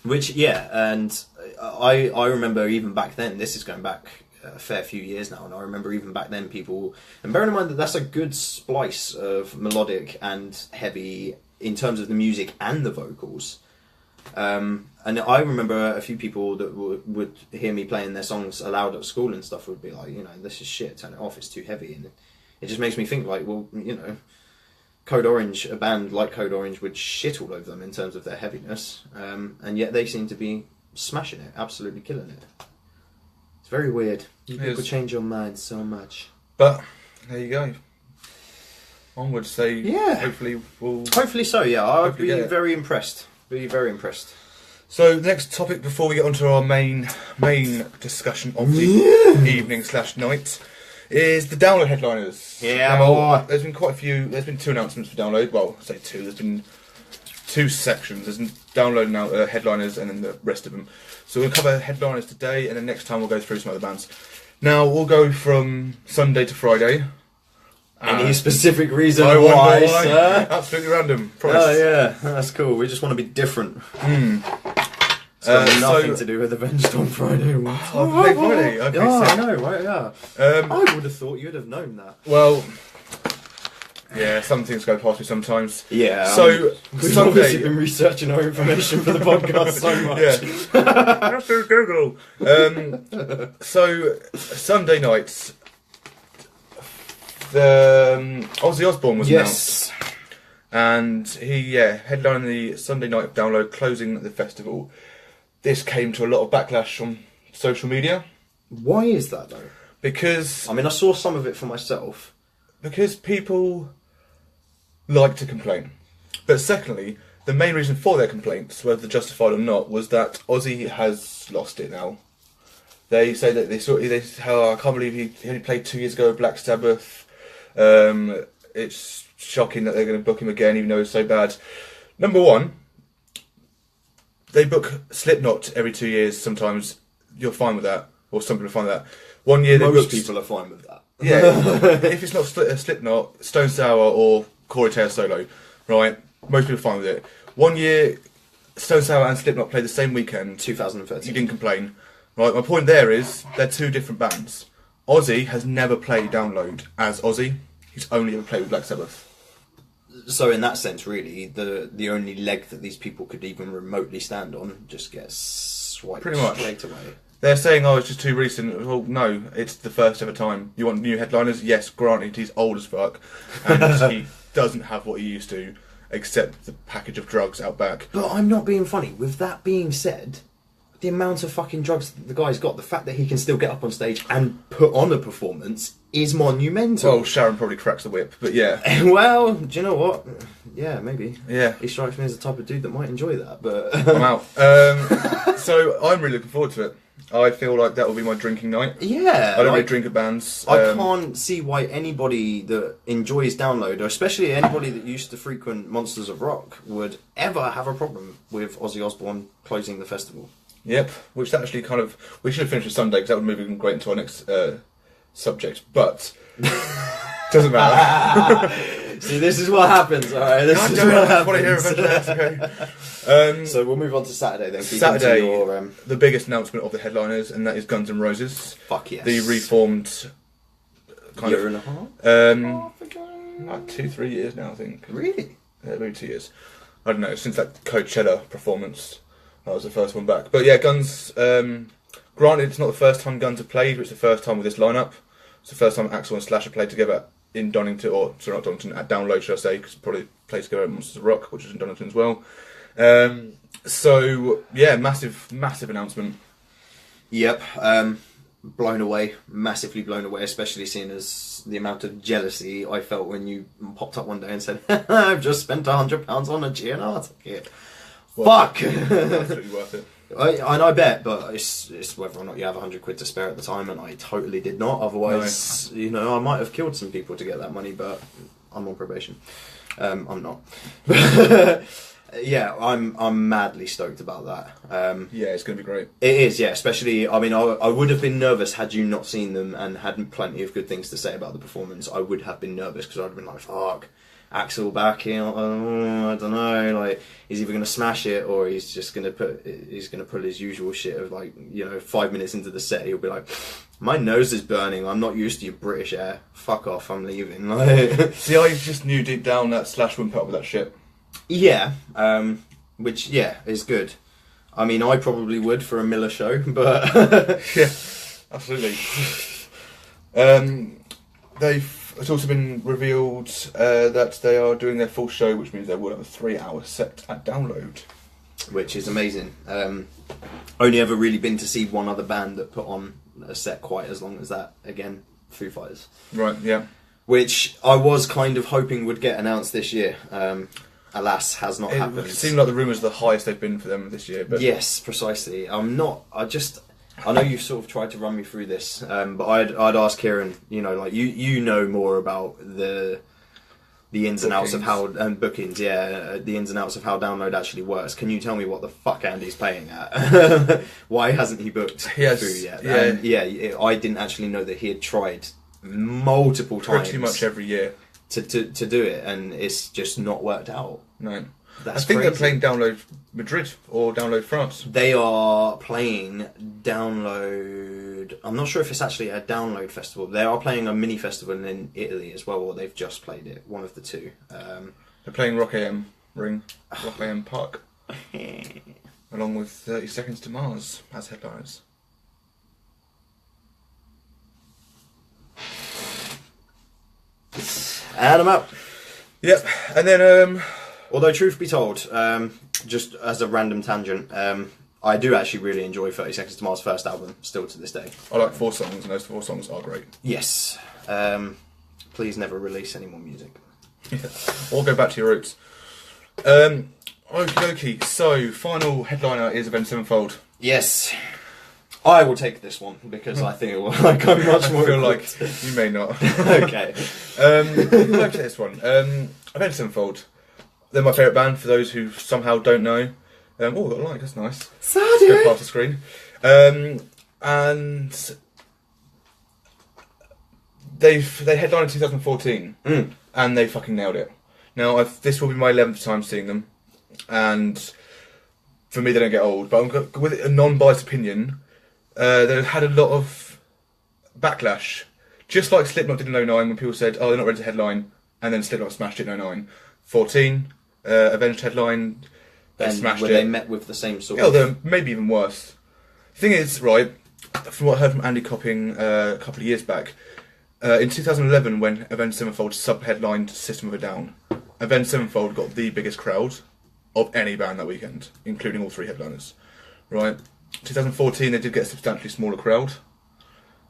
Which, yeah, and I remember even back then, this is going back a fair few years now, and I remember even back then people, and bearing in mind that that's a good splice of melodic and heavy in terms of the music and the vocals. And I remember a few people that would hear me playing their songs aloud at school and stuff would be like, you know, this is shit, turn it off, it's too heavy. And it just makes me think, like, well, you know, Code Orange, a band like Code Orange would shit all over them in terms of their heaviness, and yet they seem to be smashing it, absolutely killing it. It's very weird. People change your mind so much. But there you go. Onwards, say, yeah. Hopefully so, yeah. I'd be very impressed. Be very impressed. So, the next topic before we get onto our main discussion of the evening/night is the download headliners. Yeah, now, there's been quite a few. There's been 2 announcements for download. Well, I say 2. There's been 2 sections. There's download now headliners, and then the rest of them. So we'll cover headliners today, and then next time we'll go through some other bands. Now we'll go from Sunday to Friday. Any specific reason why, sir? Absolutely random. Promise. Oh yeah, that's cool. We just want to be different. It's got nothing to do with Avenged on Friday. Friday. Okay, I know, right? Yeah. I would have thought you'd have known that. Well, yeah, some things go past me sometimes. Yeah. So we've obviously been researching our information for the podcast so much. Yeah. Just through Google. So Sunday nights, the Ozzy Osbourne was announced, and he headlining the Sunday night download, closing the festival. This came to a lot of backlash on social media. Why is that though? Because I mean, I saw some of it for myself. Because people like to complain. But secondly, the main reason for their complaints, whether they're justified or not, was that Ozzy has lost it now. They say that I can't believe he only played 2 years ago with Black Sabbath. It's shocking that they're going to book him again, even though it's so bad. Number one, they book Slipknot every 2 years. Sometimes you're fine with that, or some people are fine with that. 1 year, most people are fine with that. Yeah, if it's not Slipknot, Stone Sour, or Corey Taylor solo, right? Most people are fine with it. 1 year, Stone Sour and Slipknot played the same weekend. 2013. You didn't complain, right? My point there is they're 2 different bands. Ozzy has never played Download as Ozzy. He's only ever played with Black Sabbath. So in that sense, really, the only leg that these people could even remotely stand on just gets swiped pretty much straight away. They're saying, oh, it's just too recent. Well, no, it's the first ever time. You want new headliners? Yes, granted, he's old as fuck, and he doesn't have what he used to, except the package of drugs out back. But I'm not being funny. With that being said, the amount of fucking drugs that the guy's got, the fact that he can still get up on stage and put on a performance is monumental. Well, Sharon probably cracks the whip, but yeah. Well, do you know what? Yeah, maybe. Yeah. He strikes me as the type of dude that might enjoy that, but... I'm out. So I'm really looking forward to it. I feel like that will be my drinking night. Yeah. I don't really drink at bands. I can't see why anybody that enjoys Download, or especially anybody that used to frequent Monsters of Rock, would ever have a problem with Ozzy Osbourne closing the festival. Yep, which actually kind of... We should have finished with Sunday, because that would move in great into our next subject, but... doesn't matter. See, this is what happens, alright? This is what I want to hear happens. okay. So we'll move on to Saturday then. Saturday, Your, the biggest announcement of the headliners, and that is Guns N' Roses. fuck yes. The reformed kind year of... and a half? Um, ago? like 2-3 years now, I think. Really? Yeah, maybe 2 years. I don't know, since that Coachella performance, that was the first one back. But yeah, Guns, granted it's not the first time Guns have played, but it's the first time with this lineup. It's the first time Axl and Slash have played together in Donington, or sorry, not Donington, at Download, should I say, because probably played together at Monsters of Rock, which is in Donington as well. So yeah, massive announcement. Yep. Blown away, massively blown away, especially seeing as the amount of jealousy I felt when you popped up one day and said, I've just spent £100 on a GNR ticket. Well, Fuck! Absolutely worth it. I bet, but it's whether or not you have £100 to spare at the time, and I totally did not. Otherwise, you know, I might have killed some people to get that money, but I'm on probation. I'm not. Yeah, I'm madly stoked about that. Yeah, it's going to be great. It is, yeah. Especially, I mean, I would have been nervous had you not seen them and had plenty of good things to say about the performance. I would have been nervous because I'd have been like, fuck, Axl back here. I don't know. Like, is he either going to smash it or he's just going to pull his usual shit of like, you know, 5 minutes into the set he'll be like, my nose is burning. I'm not used to your British air. Fuck off. I'm leaving. Like, see, I just knew deep down that Slash wouldn't put up with that shit. yeah, which is good. I mean, I probably would for a Miller show, but yeah, absolutely. It's also been revealed that they are doing their full show, which means they will have a 3-hour set at Download, which is amazing. Only ever really been to see one other band that put on a set quite as long as that. Again, Foo Fighters. Right. Yeah. Which I was kind of hoping would get announced this year. Alas, has not happened. It seemed like the rumours are the highest they've been for them this year. But yes, precisely. I know you've sort of tried to run me through this, but I'd ask Kieran. You know, like you know more about the ins and outs of how bookings. Yeah, the ins and outs of how Download actually works. Can you tell me what the fuck Andy's playing at? Why hasn't he booked Foo yet? Yeah, I didn't actually know that he had tried multiple times. Pretty much every year. To do it, and it's just not worked out. No. That's I think crazy. they're playing Download Madrid or Download France. They are playing Download. I'm not sure if it's actually a Download festival. They are playing a mini festival in Italy as well, or they've just played it. One of the two. They're playing Rock AM Rock AM Park, along with 30 Seconds to Mars as headliners. Add them up. Yep, and then Although truth be told, just as a random tangent, I do actually really enjoy 30 Seconds to Mars' first album, still to this day. I like 4 songs, and those 4 songs are great. Yes. Please never release any more music. Or go back to your roots. Okie dokie. So, final headliner is Avenged Sevenfold. Yes. I will take this one because I think it will go much more. I feel like you may not. Okay. Who will I take this one? Avenged Sevenfold. They're my favourite band for those who somehow don't know. Oh, we've got a like, that's nice. Sorry. Go past the screen. And they headlined in 2014, and they fucking nailed it. Now, this will be my 11th time seeing them, and for me, they don't get old. But I'm with a non-biased opinion. They had a lot of backlash, just like Slipknot did in 09 when people said, "Oh, they're not ready to headline," and then Slipknot smashed it in 09. 14, Avenged headline, they smashed it. They met with the same sort Yeah, of... they're maybe even worse. The thing is, right, from what I heard from Andy Copping a couple of years back, in 2011 when Avenged Sevenfold sub-headlined System of a Down, Avenged Sevenfold got the biggest crowd of any band that weekend, including all 3 headliners. Right? 2014 they did get a substantially smaller crowd.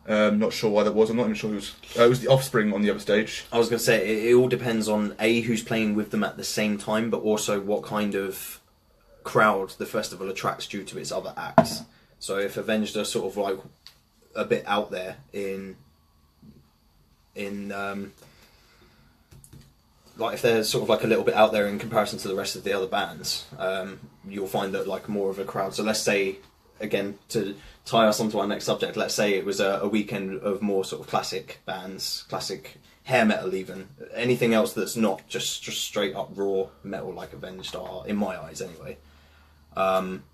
Not sure why that was. I'm not even sure who was... it was The Offspring on the other stage. I was going to say, it all depends on A, who's playing with them at the same time, but also what kind of crowd the festival attracts due to its other acts. So if Avenged are sort of like a bit out there in like if they're sort of like a little bit out there in comparison to the rest of the other bands, you'll find that like more of a crowd. So let's say again, to tie us onto our next subject, let's say it was a weekend of more sort of classic bands, classic hair metal even. Anything else that's not just straight up raw metal like Avenged are, in my eyes anyway.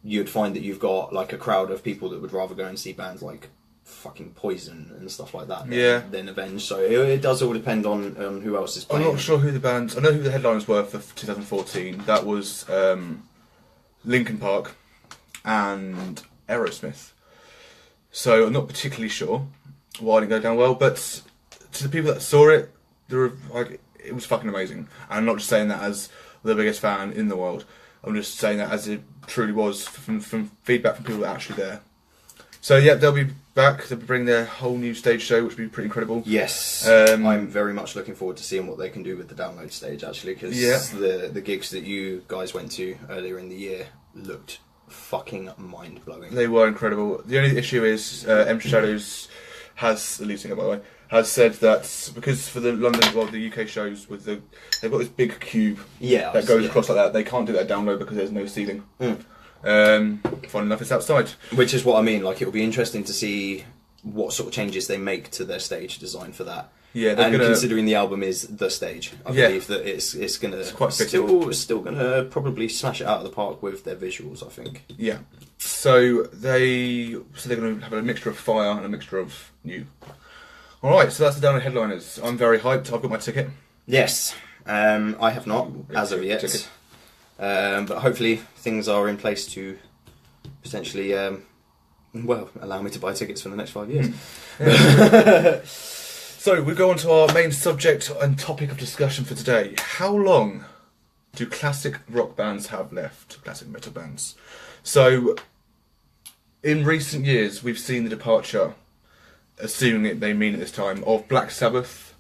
You'd find that you've got like a crowd of people that would rather go and see bands like fucking Poison and stuff like that than Avenged. So it does all depend on who else is playing. I'm not sure who the bands... I know who the headliners were for 2014. That was Linkin Park and Aerosmith. So I'm not particularly sure why it didn't go down well, but to the people that saw it, it was fucking amazing. And I'm not just saying that as the biggest fan in the world. I'm just saying that as it truly was from feedback from people that are actually there. So yeah, they'll be back. They'll be bringing their whole new stage show, which will be pretty incredible. Yes, I'm very much looking forward to seeing what they can do with the download stage, actually, because the gigs that you guys went to earlier in the year looked fucking mind-blowing. They were incredible. The only issue is Empty Shadows has, the lead singer by the way, has said that because for the the UK shows, they've got this big cube that goes across like that, they can't do that download because there's no ceiling. Fun enough, it's outside. Which is what I mean, like, it'll be interesting to see what sort of changes they make to their stage design for that. Yeah, and considering the album is the stage, I believe that it's gonna still gonna probably smash it out of the park with their visuals, I think. Yeah. So they're gonna have a mixture of fire and a mixture of new. Alright, so that's the download headliners. I'm very hyped. I've got my ticket. Yes. I have not, as of yet. But hopefully things are in place to potentially, allow me to buy tickets for the next 5 years. So we go on to our main subject and topic of discussion for today. How long do classic rock bands have left? Classic metal bands. So, in recent years, we've seen the departure, assuming they mean at this time, of Black Sabbath.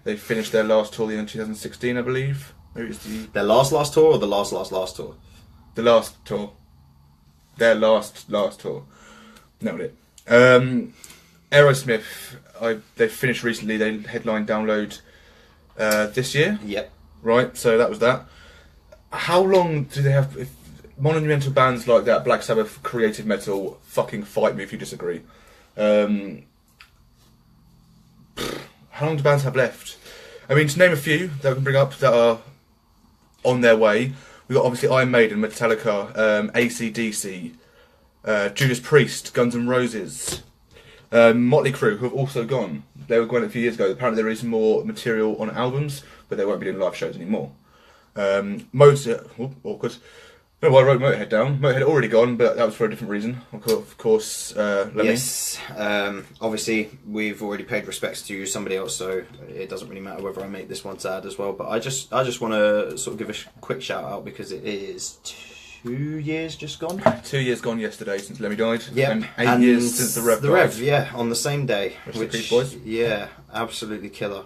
They finished their last tour in 2016, I believe. Maybe it's their last tour or the last tour? The last tour. Their last tour. Nailed it. Aerosmith, they finished recently. They headlined Download this year. Yep. Right, so that was that. How long do they have... If monumental bands like that, Black Sabbath, Creative Metal, fucking fight me if you disagree. How long do bands have left? I mean, to name a few that we can bring up that are on their way, we've got obviously Iron Maiden, Metallica, AC/DC, Judas Priest, Guns N' Roses, Motley Crue, who have also gone. They were gone a few years ago. Apparently there is more material on albums, but they won't be doing live shows anymore. Awkward. I don't know why I wrote Motorhead down. Motorhead had already gone, but that was for a different reason. Of course, Lemmy. Yes. Obviously, we've already paid respects to somebody else, so it doesn't really matter whether I make this one sad as well. But I just want to sort of give a quick shout out because it is 2 years just gone. 2 years gone yesterday since Lemmy died. Yeah. And 8 years since the Rev died. Yeah, on the same day. Which, boys. Yeah, absolutely killer.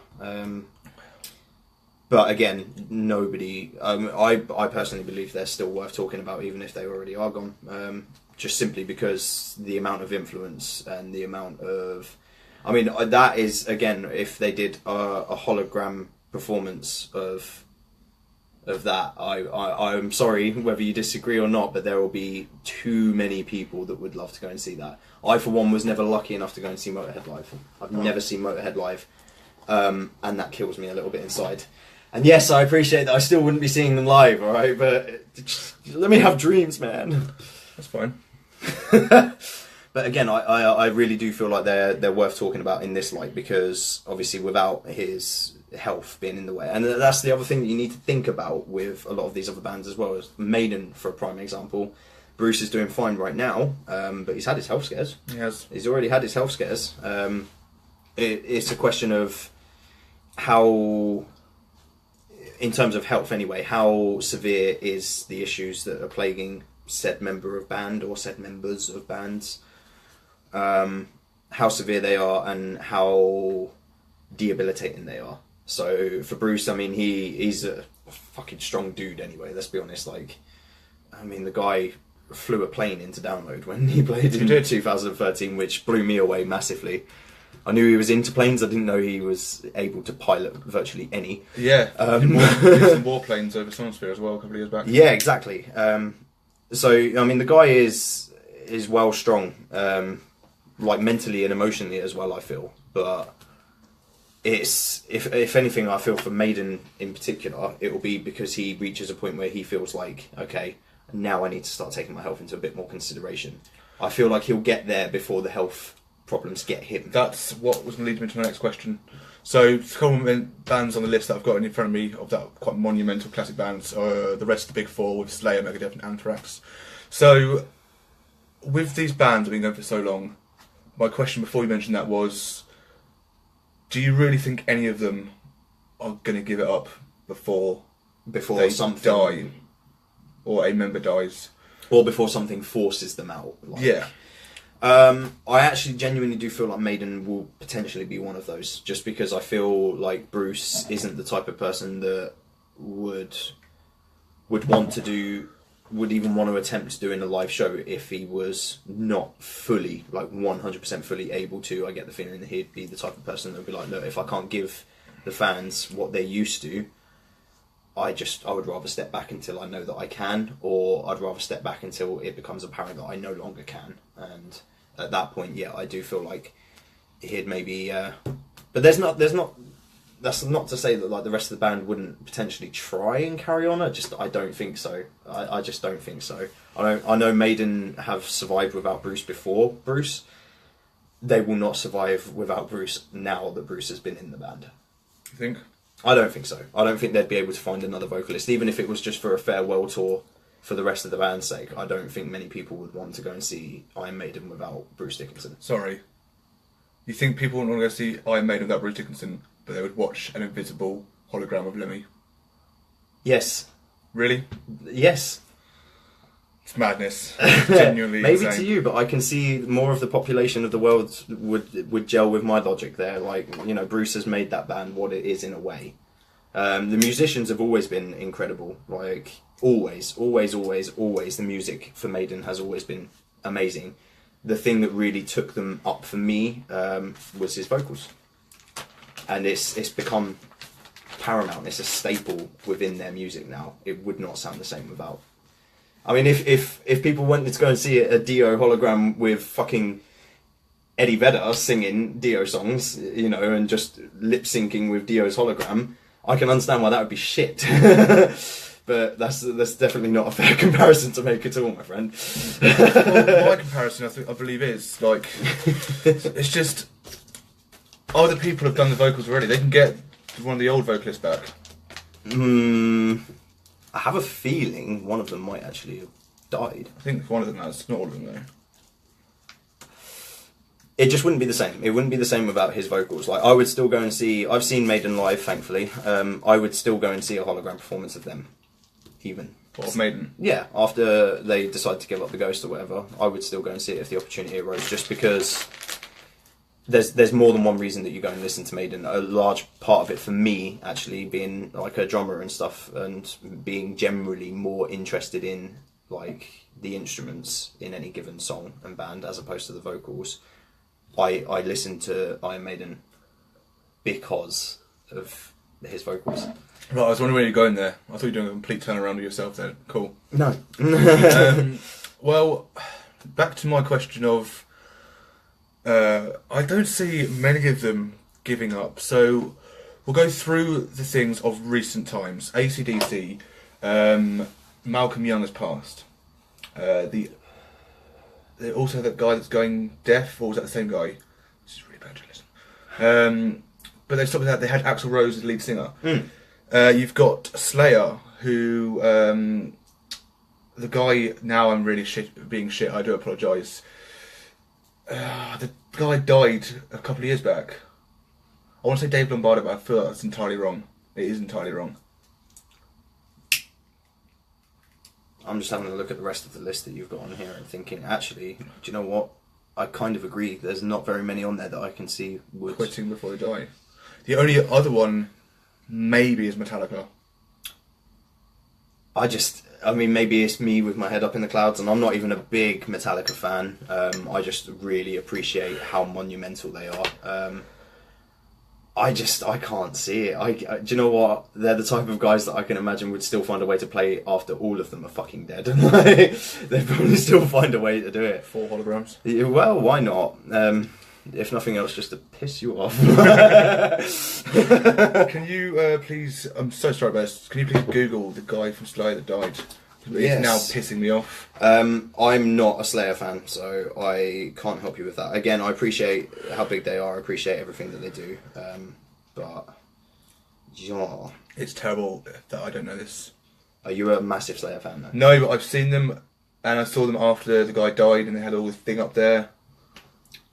But again, nobody. I personally believe they're still worth talking about, even if they already are gone. Just simply because the amount of influence and the amount of, I mean, that is again, if they did a hologram performance of that, I'm sorry whether you disagree or not, but there will be too many people that would love to go and see that. I, for one, was never lucky enough to go and see Motorhead live. I've never seen Motorhead live, and that kills me a little bit inside. And yes, I appreciate that I still wouldn't be seeing them live, alright? But just let me have dreams, man. That's fine. But again, I really do feel like they're worth talking about in this light, because obviously without his health being in the way, and that's the other thing that you need to think about with a lot of these other bands as well, as Maiden, for a prime example. Bruce is doing fine right now, but he's had his health scares. He has. He's already had his health scares. It's a question of how... In terms of health anyway, how severe is the issues that are plaguing said member of band or said members of bands? How severe they are and how debilitating they are. So for Bruce, I mean, he's a fucking strong dude anyway, let's be honest. Like, I mean, the guy flew a plane into Download when he played in 2013, which blew me away massively. I knew he was into planes. I didn't know he was able to pilot virtually any. Yeah, he did some warplanes over Sonosphere as well a couple of years back. Yeah, exactly. So, I mean, the guy is is well strong, like mentally and emotionally as well. I feel, but it's if anything, I feel for Maiden in particular, it will be because he reaches a point where he feels like, okay, now I need to start taking my health into a bit more consideration. I feel like he'll get there before the health problems get him. That's what was going to lead me to my next question. So, common bands on the list that I've got in front of me of that quite monumental classic bands are the rest of the big four with Slayer, Megadeth, and Anthrax. So, with these bands that have been going for so long, my question before you mentioned that was, do you really think any of them are going to give it up before they something die, or a member dies, or before something forces them out? Like, yeah. I actually genuinely do feel like Maiden will potentially be one of those, just because I feel like Bruce isn't the type of person that would even want to attempt doing a live show if he was not fully, like 100% fully able to. I get the feeling that he'd be the type of person that would be like, look, if I can't give the fans what they're used to, I would rather step back until I know that I can, or I'd rather step back until it becomes apparent that I no longer can. And at that point, yeah, I do feel like he'd maybe, but that's not to say that like the rest of the band wouldn't potentially try and carry on. I don't think so. I just don't think so. I know Maiden have survived without Bruce before Bruce. They will not survive without Bruce now that Bruce has been in the band. You think? I don't think so. I don't think they'd be able to find another vocalist, even if it was just for a farewell tour for the rest of the band's sake. I don't think many people would want to go and see Iron Maiden without Bruce Dickinson. Sorry. You think people wouldn't want to go see Iron Maiden without Bruce Dickinson, but they would watch an invisible hologram of Lemmy? Yes. Really? Yes. It's madness. Genuinely Maybe insane. to you, but I can see more of the population of the world would gel with my logic there. Like, you know, Bruce has made that band what it is in a way. The musicians have always been incredible. Like, always. The music for Maiden has always been amazing. The thing that really took them up for me was his vocals. And it's become paramount. It's a staple within their music now. It would not sound the same without. I mean, if people wanted to go and see a Dio hologram with fucking Eddie Vedder singing Dio songs, you know, and just lip syncing with Dio's hologram, I can understand why that would be shit. But that's definitely not a fair comparison to make at all, my friend. Well, my comparison, I believe, is like it's just other people have done the vocals already. They can get one of the old vocalists back. I have a feeling one of them might actually have died. I think one of them has, not all of them though. It just wouldn't be the same. It wouldn't be the same without his vocals. Like, I would still go and see. I've seen Maiden live, thankfully. I would still go and see a hologram performance of them, even. What, of Maiden? Yeah, after they decide to give up the ghost or whatever, I would still go and see it if the opportunity arose. Just because there's more than one reason that you go and listen to Maiden. A large part of it for me, actually, being like a drummer and stuff, and being generally more interested in like the instruments in any given song and band as opposed to the vocals. I listen to Iron Maiden because of his vocals. Right, I was wondering where you're going there. I thought you were doing a complete turnaround of yourself then. Cool. No. Well, back to my question of I don't see many of them giving up. So we'll go through the things of recent times. AC/DC, Malcolm Young has passed. Also that guy that's going deaf, or was that the same guy? This is really bad journalism. But they stopped with that. They had Axl Rose as lead singer. You've got Slayer, who the guy. Now I'm really being shit. I do apologise. The guy died a couple of years back. I want to say Dave Lombardo, but I feel like that's entirely wrong. It is entirely wrong. I'm just having a look at the rest of the list that you've got on here and thinking, actually, do you know what? I kind of agree. There's not very many on there that I can see would... Quitting before they die. The only other one, maybe, is Metallica. I mean, maybe it's me with my head up in the clouds, and I'm not even a big Metallica fan. I just really appreciate how monumental they are. I can't see it. Do you know what? They're the type of guys that I can imagine would still find a way to play after all of them are fucking dead. They'd probably still find a way to do it. 4 holograms. Yeah, well, why not? If nothing else, just to piss you off. Can you please? I'm so sorry about this. Can you please Google the guy from Slayer that died? It's now pissing me off. I'm not a Slayer fan, so I can't help you with that. Again, I appreciate how big they are. I appreciate everything that they do. But yeah, it's terrible that I don't know this. Are you a massive Slayer fan though? No, but I've seen them, and I saw them after the guy died, and they had all this thing up there.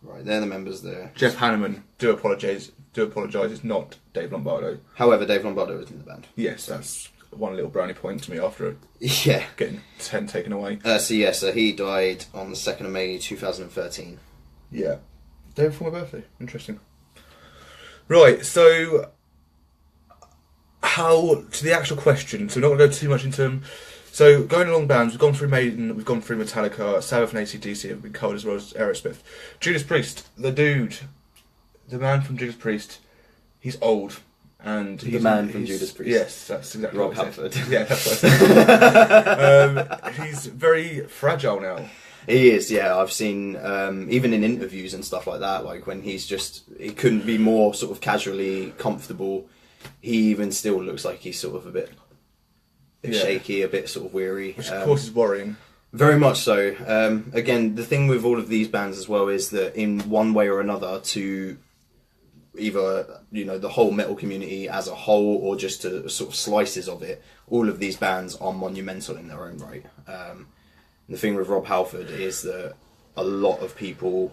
Right, they're the members there. Jeff Hanneman, do apologise. It's not Dave Lombardo. However, Dave Lombardo is in the band. Yes, that's one little brownie point to me after getting 10 taken away. So he died on the 2nd of May 2013. Yeah. Day before my birthday. Interesting. Right, so how to the actual question. So we're not going to go too much into them. So going along bands, we've gone through Maiden, we've gone through Metallica, Sabbath and AC/DC have been covered as well as Aerosmith. Judas Priest, the man from Judas Priest, he's old. And the man from Judas Priest. Yes, that's exactly Rob what I said. Halford. Yeah, that's what I said. He's very fragile now. He is, yeah. I've seen, even in interviews and stuff like that, like when he couldn't be more sort of casually comfortable. He even still looks like he's sort of a bit shaky, a bit sort of weary. Which of course is worrying. Very much so. Again, the thing with all of these bands as well is that in one way or another to either, the whole metal community as a whole or just to sort of slices of it, all of these bands are monumental in their own right. The thing with Rob Halford is that a lot of people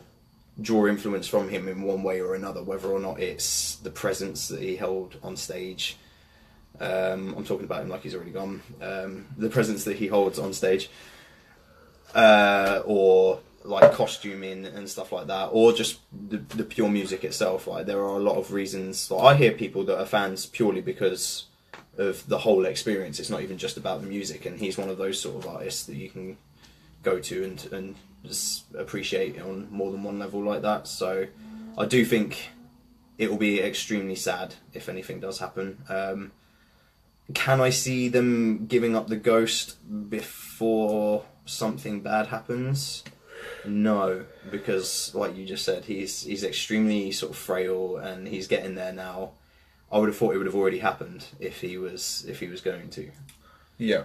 draw influence from him in one way or another, whether or not it's the presence that he held on stage. I'm talking about him like he's already gone. The presence that he holds on stage, or like costuming and stuff like that, or just the pure music itself. Like there are a lot of reasons. Like, I hear people that are fans purely because of the whole experience. It's not even just about the music, and he's one of those sort of artists that you can go to and just appreciate on more than one level like that. So I do think it will be extremely sad if anything does happen. Can I see them giving up the ghost before something bad happens? No, because like you just said, he's extremely sort of frail and he's getting there now. I would have thought it would have already happened if he was going to. Yeah.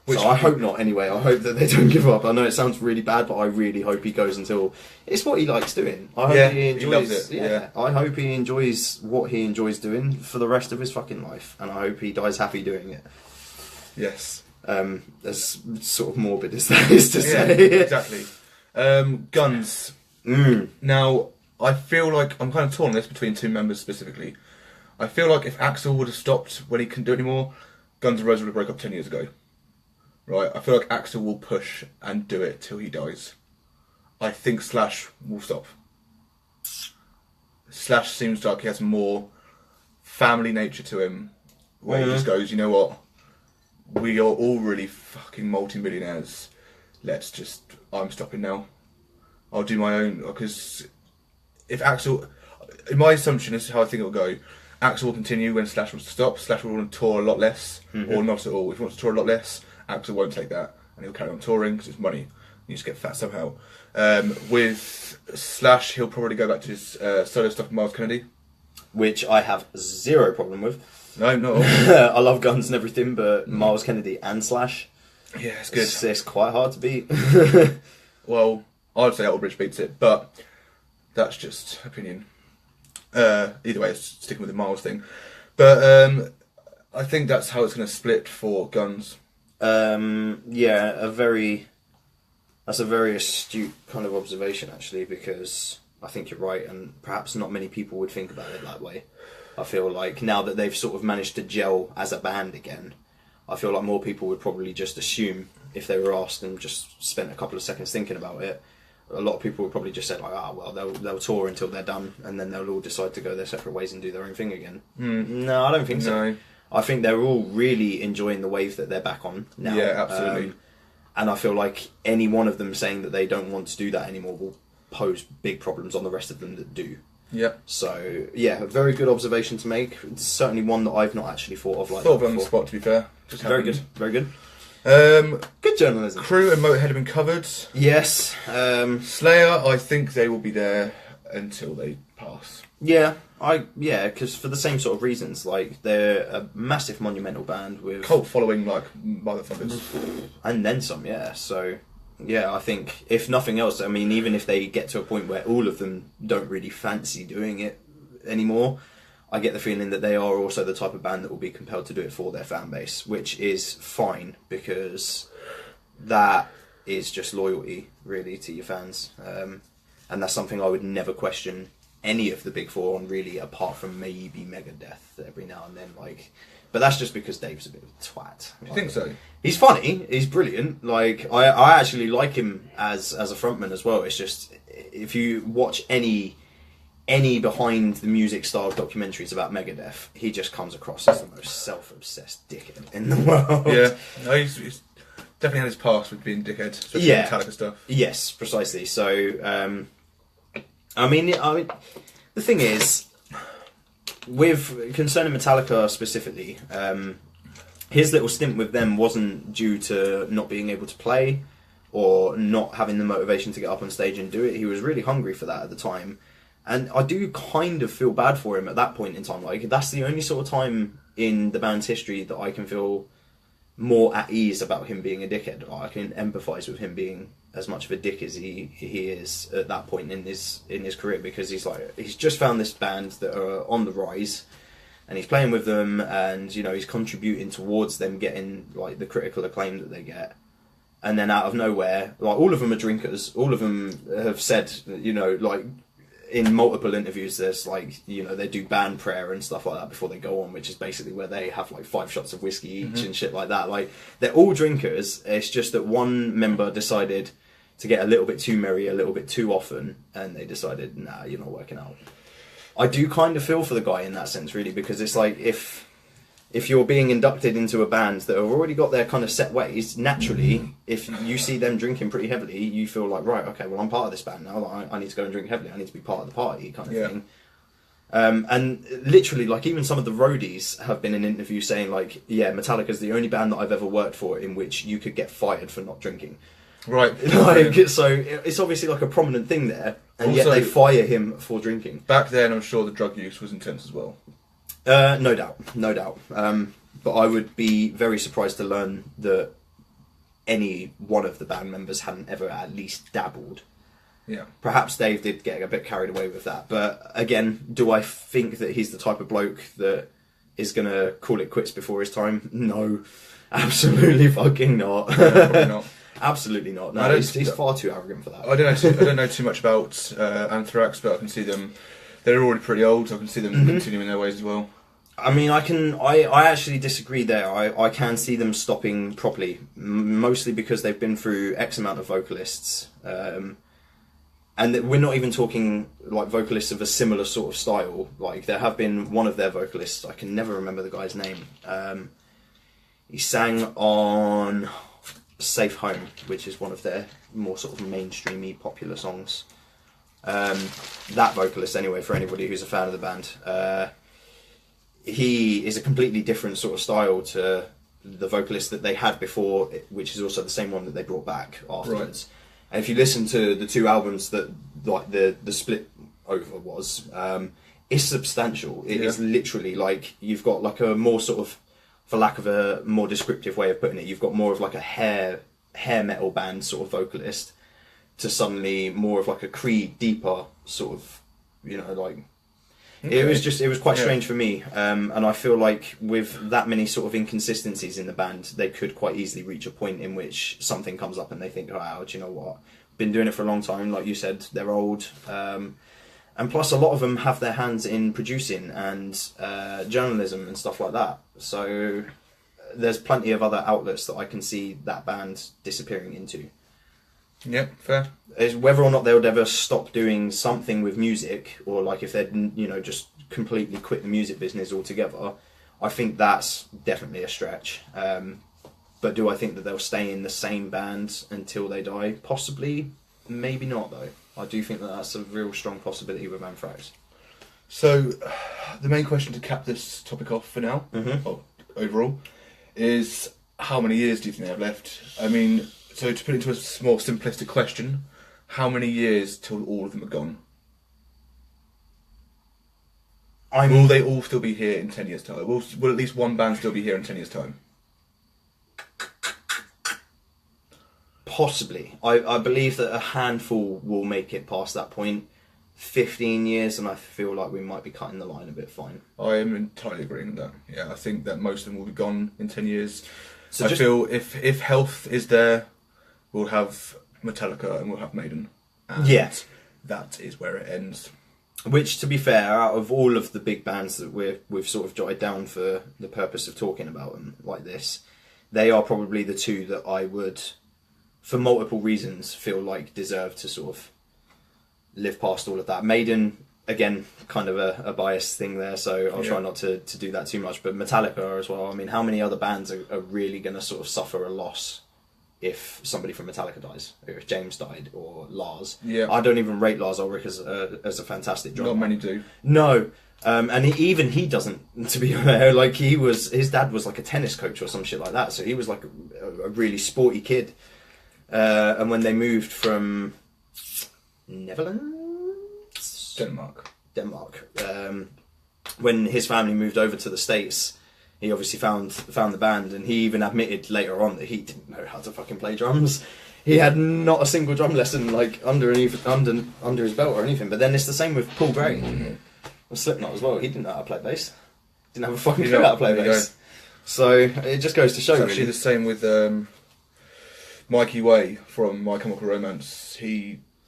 So I hope not anyway. I hope that they don't give up. I know it sounds really bad, but I really hope he goes until it's what he likes doing. I hope he enjoys, he loves it. Yeah. I hope he enjoys what he enjoys doing for the rest of his fucking life, and I hope he dies happy doing it. Yes. As sort of morbid as that is to say. Exactly. Guns. Now, I feel like I'm kind of torn on this between two members specifically. I feel like if Axl would have stopped when he couldn't do it anymore, Guns N' Roses would have broke up 10 years ago. Right? I feel like Axl will push and do it till he dies. I think Slash will stop. Slash seems like he has more family nature to him, where he just goes, you know what? We are all really fucking multi-millionaires. I'm stopping now. I'll do my own, because if Axl, in my assumption, this is how I think it'll go. Axl will continue when Slash wants to stop. Slash will want to tour a lot less, or not at all. If he wants to tour a lot less, Axl won't take that, and he'll carry on touring because it's money. You just get fat somehow. With Slash, he'll probably go back to his solo stuff with Miles Kennedy, which I have zero problem with. No, not I love Guns and everything, but Miles Kennedy and Slash, yeah, it's good. It's quite hard to beat. Well, I'd say Outerbridge beats it, but that's just opinion. Either way, it's sticking with the Miles thing. But I think that's how it's going to split for Guns. Yeah, that's a very astute kind of observation, actually, because I think you're right, and perhaps not many people would think about it that way. I feel like now that they've sort of managed to gel as a band again, I feel like more people would probably just assume, if they were asked and just spent a couple of seconds thinking about it, a lot of people would probably just say like, well, they'll tour until they're done, and then they'll all decide to go their separate ways and do their own thing again. No, I don't think so. No. I think they're all really enjoying the wave that they're back on now. Yeah, absolutely. And I feel like any one of them saying that they don't want to do that anymore will pose big problems on the rest of them that do. Yeah. So yeah, a very good observation to make. It's certainly one that I've not actually thought of like Thought that of on the before. spot, to be fair. Just Very happened. good, very good. Good journalism. Crew and Motorhead have been covered. Yes. Slayer, I think they will be there until they pass. Yeah, because for the same sort of reasons, like they're a massive monumental band with Cult following like motherfuckers. and then some. Yeah, so yeah, I think if nothing else, I mean, even if they get to a point where all of them don't really fancy doing it anymore, I get the feeling that they are also the type of band that will be compelled to do it for their fan base, which is fine because that is just loyalty, really, to your fans. And that's something I would never question any of the big four on, really, apart from maybe Megadeth every now and then. Like, but that's just because Dave's a bit of a twat. Do you think so? He's funny. He's brilliant. Like, I actually like him as a frontman as well. It's just if you watch any behind the music style documentaries about Megadeth, he just comes across as the most self-obsessed dickhead in the world. Yeah, no, he's definitely had his past with being dickhead, especially Yeah. Metallica stuff. Yes, precisely. So, I mean, the thing is, with concerning Metallica specifically, his little stint with them wasn't due to not being able to play or not having the motivation to get up on stage and do it. He was really hungry for that at the time. And I do kind of feel bad for him at that point in time. Like, that's the only sort of time in the band's history that I can feel more at ease about him being a dickhead. I can empathise with him being as much of a dick as he is at that point in his career, because he's just found this band that are on the rise, and he's playing with them, and he's contributing towards them getting like the critical acclaim that they get. And then out of nowhere, like, all of them are drinkers. All of them have said, like, in multiple interviews, there's like, they do band prayer and stuff like that before they go on, which is basically where they have like 5 shots of whiskey each and shit like that. Like, they're all drinkers. It's just that one member decided to get a little bit too merry a little bit too often, and they decided, nah, you're not working out. I do kind of feel for the guy in that sense, really, because it's like, if you're being inducted into a band that have already got their kind of set ways, naturally, if you see them drinking pretty heavily, you feel like, right, okay, well, I'm part of this band now. Like, I need to go and drink heavily. I need to be part of the party, kind of thing. And literally, like, even some of the roadies have been in interviews saying, like, yeah, Metallica's the only band that I've ever worked for in which you could get fired for not drinking. Right. Like, so it's obviously like a prominent thing there, and Also, yet they fire him for drinking. Back then, I'm sure the drug use was intense as well. No doubt. But I would be very surprised to learn that any one of the band members hadn't ever at least dabbled. Yeah. Perhaps Dave did get a bit carried away with that. But again, do I think that he's the type of bloke that is going to call it quits before his time? No. Absolutely fucking not. No, probably not. Absolutely not. No, he's far too arrogant for that. I don't know too much about Anthrax, but I can see them. They're already pretty old, so I can see them continuing their ways as well. I mean, I actually disagree there. I can see them stopping properly, mostly because they've been through X amount of vocalists. And we're not even talking like vocalists of a similar sort of style. Like, there have been one of their vocalists, I can never remember the guy's name. He sang on Safe Home, which is one of their more sort of mainstreamy popular songs. That vocalist, anyway, for anybody who's a fan of the band, he is a completely different sort of style to the vocalist that they had before, which is also the same one that they brought back afterwards. Right. And if you listen to the 2 albums that like the split over was, it's substantial. It is literally like, you've got like a more sort of, for lack of a more descriptive way of putting it, you've got more of like a hair metal band sort of vocalist to suddenly more of like a Creed deeper sort of, like. Okay. It was quite strange for me, and I feel like with that many sort of inconsistencies in the band, they could quite easily reach a point in which something comes up and they think, oh, do you know what? Been doing it for a long time, like you said, they're old, and plus a lot of them have their hands in producing and journalism and stuff like that. So there's plenty of other outlets that I can see that band disappearing into. Yeah, fair. Is whether or not they would ever stop doing something with music, or like if they'd just completely quit the music business altogether. I think that's definitely a stretch. But do I think that they'll stay in the same band until they die? Possibly, maybe not though. I do think that that's a real strong possibility with Anthrax. So, the main question to cap this topic off for now, or overall, is how many years do you think they have left? I mean, so to put it into a more simplistic question, how many years till all of them are gone? Will they all still be here in 10 years' time? Will at least one band still be here in 10 years' time? Possibly. I believe that a handful will make it past that point. 15 years, and I feel like we might be cutting the line a bit fine. I am entirely agreeing with that. Yeah, I think that most of them will be gone in 10 years. So I feel if health is there, we'll have Metallica and we'll have Maiden. And that is where it ends. Which, to be fair, out of all of the big bands that we've sort of jotted down for the purpose of talking about them like this, they are probably the two that I would, for multiple reasons, feel like deserve to sort of live past all of that. Maiden, again, kind of a biased thing there, so I'll try not to do that too much. But Metallica as well. I mean, how many other bands are really going to sort of suffer a loss if somebody from Metallica dies, or if James died, or Lars? Yeah. I don't even rate Lars Ulrich as a fantastic drummer. Not many do. No. And even he doesn't, to be fair. Like, his dad was like a tennis coach or some shit like that, so he was like a really sporty kid. And when they moved from Netherlands? Denmark. When his family moved over to the States, he obviously found the band, and he even admitted later on that he didn't know how to fucking play drums. He had not a single drum lesson like under his belt or anything. But then it's the same with Paul Gray. Or Slipknot as well. He didn't know how to play bass. Didn't have a fucking clue how to play bass. So it just goes to show. It's actually the same with Mikey Way from My Chemical Romance.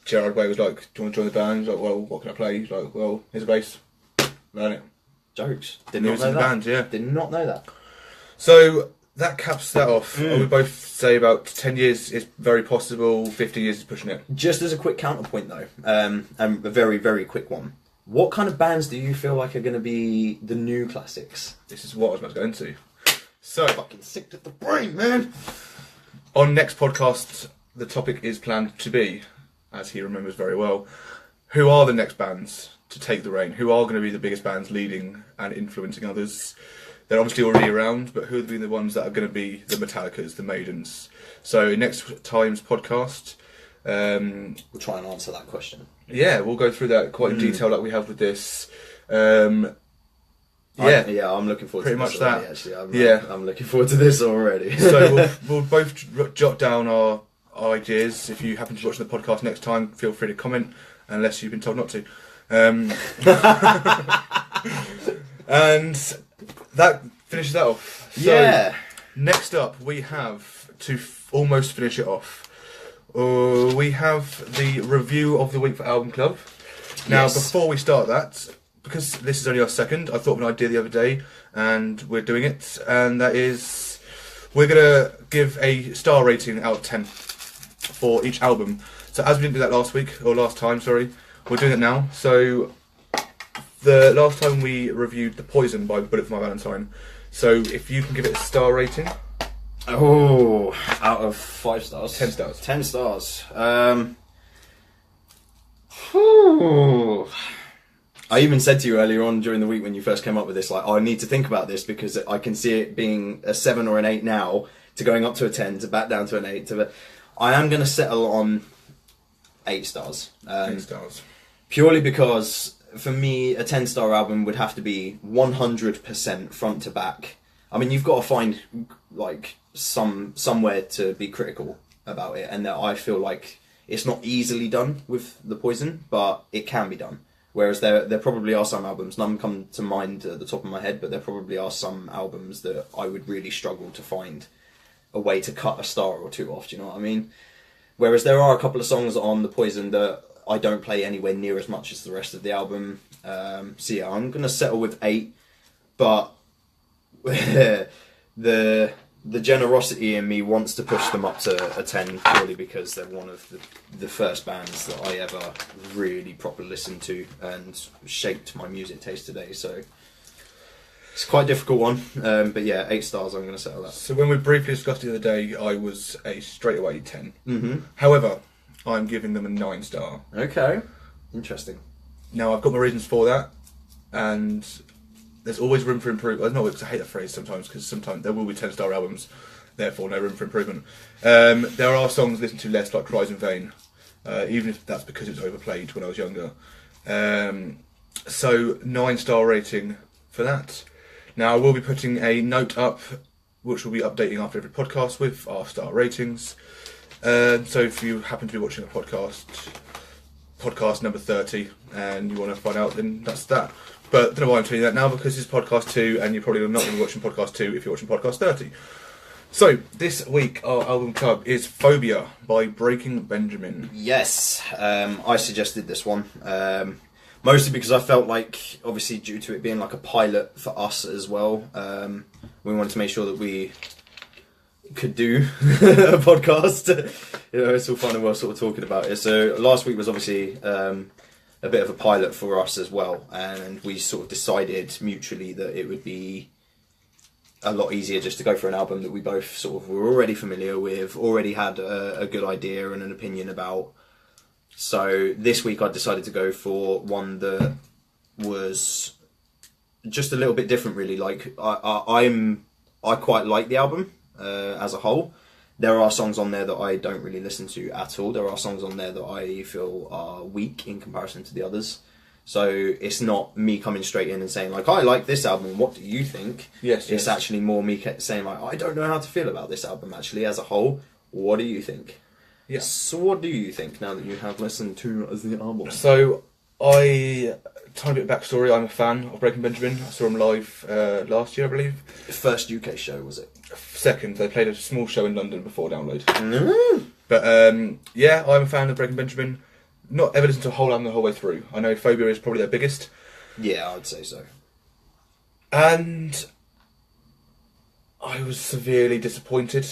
Gerard Way was like, "Do you want to join the band?" He's like, "Well, what can I play?" He's like, "Well, here's a bass. Learn it." Jokes. Did not know that. Band, yeah. Did not know that. So that caps that off. We both say about 10 years is very possible. 15 years is pushing it. Just as a quick counterpoint, though, and a very, very quick one. What kind of bands do you feel like are going to be the new classics? This is what I was about to go into. So, fucking sick to the brain, man. On next podcast, the topic is planned to be, as he remembers very well, who are the next bands to take the reign? Who are going to be the biggest bands leading and influencing others? They're obviously already around, but who are the ones that are going to be the Metallicas, the Maidens? So next time's podcast, we'll try and answer that question. Yeah, we'll go through that quite in detail like we have with this. I'm looking forward to this already, actually. I'm looking forward to this already. So we'll both jot down our ideas. If you happen to watch the podcast next time, feel free to comment, unless you've been told not to. And that finishes that off. So next up, we have to almost finish it off. We have the review of the week for Album Club. Now, before we start that, because this is only our second, I thought of an idea the other day, and we're doing it. And that is, we're gonna give a star rating out of 10 for each album. So as we didn't do that last time, we're doing it now. So the last time we reviewed The Poison by Bullet for My Valentine. So if you can give it a star rating. Oh, out of 5 stars? 10 stars. 10 stars. I even said to you earlier on during the week when you first came up with this, like, I need to think about this because I can see it being a 7 or an 8 now, to going up to a 10, to back down to an 8. I am going to settle on 8 stars. 8 stars. Purely because, for me, a 10-star album would have to be 100% front to back. I mean, you've got to find, like, somewhere to be critical about it, and that I feel like it's not easily done with The Poison, but it can be done. Whereas there probably are some albums, none come to mind at the top of my head, but there probably are some albums that I would really struggle to find a way to cut a star or 2 off, do you know what I mean? Whereas there are a couple of songs on The Poison that I don't play anywhere near as much as the rest of the album. So yeah, I'm going to settle with 8, but the generosity in me wants to push them up to a 10 purely because they're one of the first bands that I ever really properly listened to and shaped my music taste today. So it's quite a difficult one, but yeah, 8 stars I'm going to settle that. So when we briefly discussed the other day, I was a straight away 10. Mm-hmm. However, I'm giving them a 9 star. Okay, interesting. Now I've got my reasons for that. and there's always room for improvement. No, because I hate that phrase sometimes, because sometimes there will be 10-star albums, therefore no room for improvement. There are songs listened to less, like Cries in Vain, even if that's because it was overplayed when I was younger. So 9-star rating for that. Now I will be putting a note up, which we'll be updating after every podcast with our star ratings. So if you happen to be watching a podcast number 30, and you want to find out, then that's that. But I don't know why I'm telling you that now, because it's podcast 2, and you're probably not going to be watching podcast 2 if you're watching podcast 30. So, this week, our album club is Phobia by Breaking Benjamin. Yes, I suggested this one. Mostly because I felt like, obviously due to it being like a pilot for us as well, we wanted to make sure that we could do a podcast. It's all fun and well sort of talking about it. So last week was obviously a bit of a pilot for us as well, and we sort of decided mutually that it would be a lot easier just to go for an album that we both sort of were already familiar with, already had a good idea and an opinion about. So this week I decided to go for one that was just a little bit different, really. Like I quite like the album as a whole. There are songs on there that I don't really listen to at all. There are songs on there that I feel are weak in comparison to the others. So it's not me coming straight in and saying like, I like this album, what do you think? Yes. It's actually more me saying like, I don't know how to feel about this album actually as a whole. What do you think? Yeah. So what do you think now that you have listened to the album? So, tiny bit of backstory, I'm a fan of Breaking Benjamin. I saw him live last year, I believe. First UK show, was it? Second, they played a small show in London before Download. Mm. But yeah, I'm a fan of Breaking Benjamin. Not ever listened to a whole album the whole way through. I know Phobia is probably their biggest. Yeah, I'd say so. And I was severely disappointed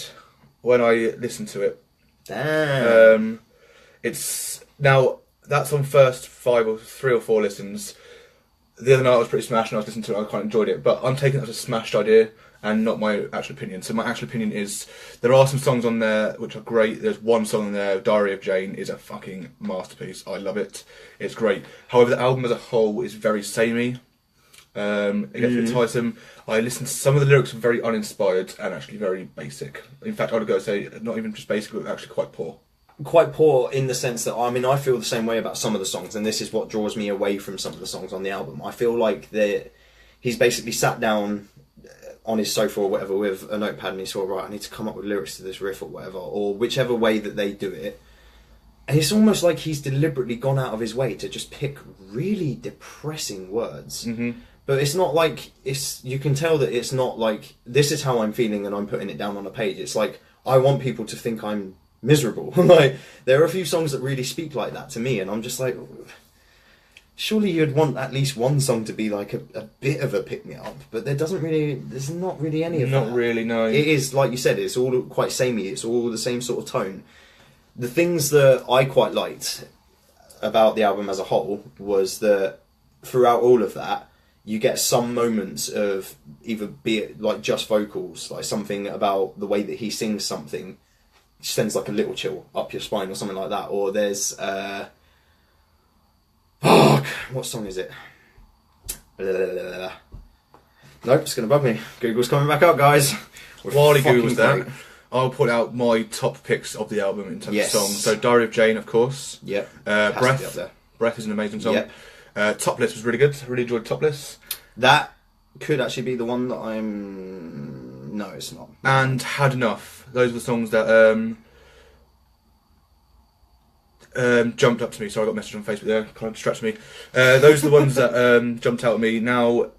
when I listened to it. Damn. It's now that's on first 3 or 4 listens. The other night I was pretty smashed and I was listening to it. I quite enjoyed it, but I'm taking it as a smashed idea and not my actual opinion. So my actual opinion is there are some songs on there which are great. There's one song on there, Diary of Jane, is a fucking masterpiece. I love it. It's great. However, the album as a whole is very samey. It gets a bit tiresome. I listened to some of the lyrics are very uninspired and actually very basic. In fact, I would go say not even just basic, but actually quite poor. Quite poor in the sense that, I mean, I feel the same way about some of the songs, and this is what draws me away from some of the songs on the album. I feel like he's basically sat down on his sofa or whatever with a notepad and he's sort of, right, I need to come up with lyrics to this riff or whatever, or whichever way that they do it. And it's almost like he's deliberately gone out of his way to just pick really depressing words. Mm-hmm. But it's not like, you can tell that it's not like, this is how I'm feeling and I'm putting it down on a page. It's like, I want people to think I'm miserable. Like, there are a few songs that really speak like that to me, and I'm just like, surely you'd want at least one song to be like a bit of a pick-me-up, but there's not really any of that. Not really, no. It is, like you said, it's all quite samey, it's all the same sort of tone. The things that I quite liked about the album as a whole was that throughout all of that, you get some moments of either be it like just vocals, like something about the way that he sings something sends like a little chill up your spine or something like that. Or there's what song is it? Nope, it's gonna bug me. Google's coming back up, guys. While he Googles that, I'll put out my top picks of the album in terms of songs. So Diary of Jane, of course. Yep. Breath is an amazing song. Yep. Topless was really good. I really enjoyed Topless. That could actually be the one that I'm... No, it's not. And Had Enough. Those were the songs that jumped up to me. Sorry, I got a message on Facebook there. Kind of distracted me. Those are the ones that jumped out at me. Now,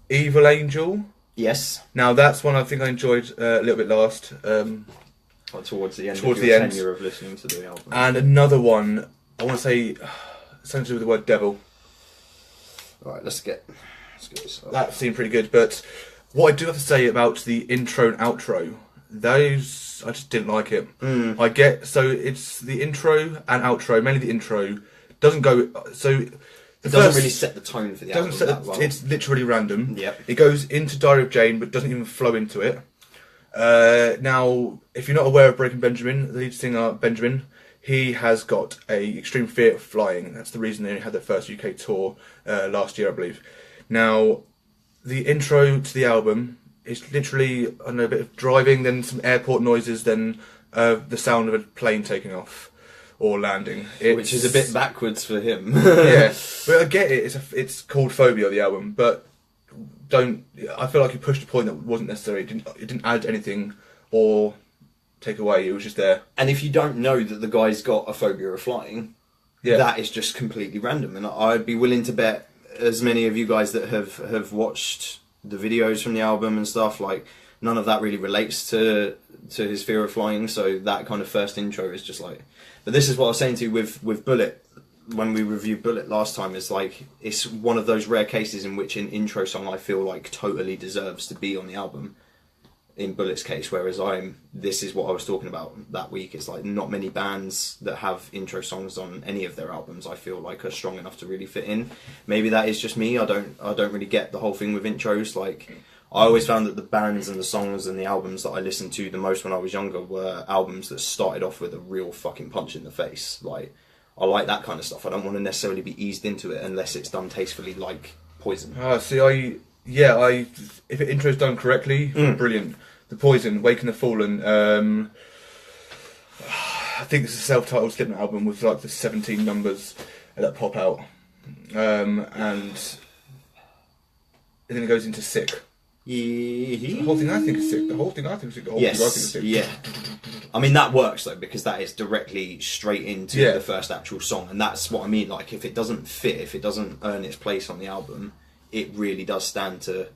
Evil Angel. Yes. Now, that's one I think I enjoyed a little bit last. Like towards the end towards of the your end. tenure of listening to the album. And another one, I want to say, something to do with the word devil. Alright, let's get this up. That seemed pretty good, but what I do have to say about the intro and outro, those, I just didn't like it. So it's the intro and outro, mainly the intro, doesn't go, so... It doesn't really set the tone for the album well. It's literally random. Yep. It goes into Diary of Jane, but doesn't even flow into it. Now, if you're not aware of Breaking Benjamin, the lead singer, Benjamin, he has got a extreme fear of flying. That's the reason they had their first UK tour last year, I believe. Now, the intro to the album is literally, I don't know, a bit of driving, then some airport noises, then the sound of a plane taking off or landing. Which is a bit backwards for him. Yeah, but I get it. It's called Phobia, the album, but I feel like you pushed a point that wasn't necessary. It didn't add anything or take away. It was just there. And if you don't know that the guy's got a phobia of flying, that is just completely random. And I'd be willing to bet as many of you guys that have watched the videos from the album and stuff, like, none of that really relates to his fear of flying. So that kind of first intro is just like... But this is what I was saying to you with Bullet, when we reviewed Bullet last time, is like, it's one of those rare cases in which an intro song I feel like totally deserves to be on the album in Bullet's case, whereas this is what I was talking about that week. It's like, not many bands that have intro songs on any of their albums I feel like are strong enough to really fit in. Maybe that is just me. I don't really get the whole thing with intros. Like, I always found that the bands and the songs and the albums that I listened to the most when I was younger were albums that started off with a real fucking punch in the face. Like, I like that kind of stuff. I don't want to necessarily be eased into it unless it's done tastefully, like Poison. If an intro's done correctly, brilliant. The Poison, Waking the Fallen. I think this is a self-titled Slipknot album with like the 17 numbers that pop out, and then it goes into Sick. The whole thing I think is sick. The whole thing I think is sick. The whole thing I think is sick. Yeah. I mean, that works though, because that is directly straight into the first actual song, and that's what I mean. Like, if it doesn't fit, if it doesn't earn its place on the album, it really does stand to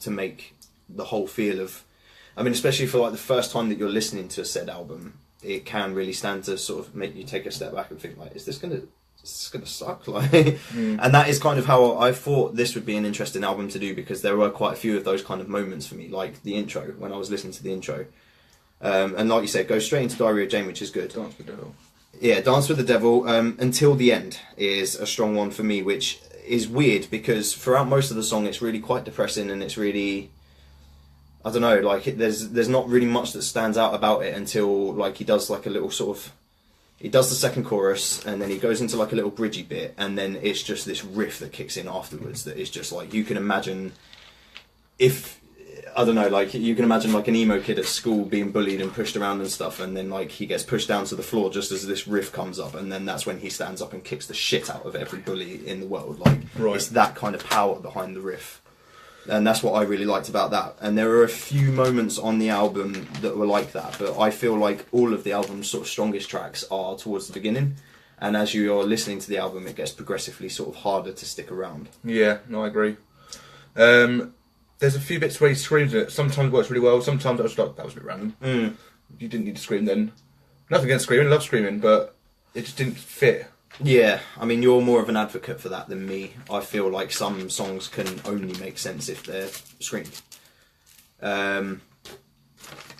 make the whole feel of... I mean, especially for like the first time that you're listening to a said album, it can really stand to sort of make you take a step back and think, like, is this gonna suck? Like, and that is kind of how I thought this would be an interesting album to do, because there were quite a few of those kind of moments for me, like the intro, when I was listening to the intro, and like you said, go straight into Diary of Jane, which is good. Dance with the Devil. Yeah, Dance with the Devil, Until the End is a strong one for me, which is weird because throughout most of the song it's really quite depressing, and it's really, I don't know, like there's not really much that stands out about it until like he does like a little sort of... He does the second chorus, and then he goes into like a little bridgy bit, and then it's just this riff that kicks in afterwards that is just like, you can imagine if, I don't know, like you can imagine like an emo kid at school being bullied and pushed around and stuff, and then like he gets pushed down to the floor just as this riff comes up, and then that's when he stands up and kicks the shit out of every bully in the world. Like, It's that kind of power behind the riff. And that's what I really liked about that. And there are a few moments on the album that were like that, but I feel like all of the album's sort of strongest tracks are towards the beginning. And as you're listening to the album, it gets progressively sort of harder to stick around. Yeah, no, I agree. There's a few bits where he screams it. Sometimes it works really well, sometimes I was like, that was a bit random. You didn't need to scream then. Nothing against screaming, I love screaming, but it just didn't fit. Yeah, I mean, you're more of an advocate for that than me. I feel like some songs can only make sense if they're screamed. But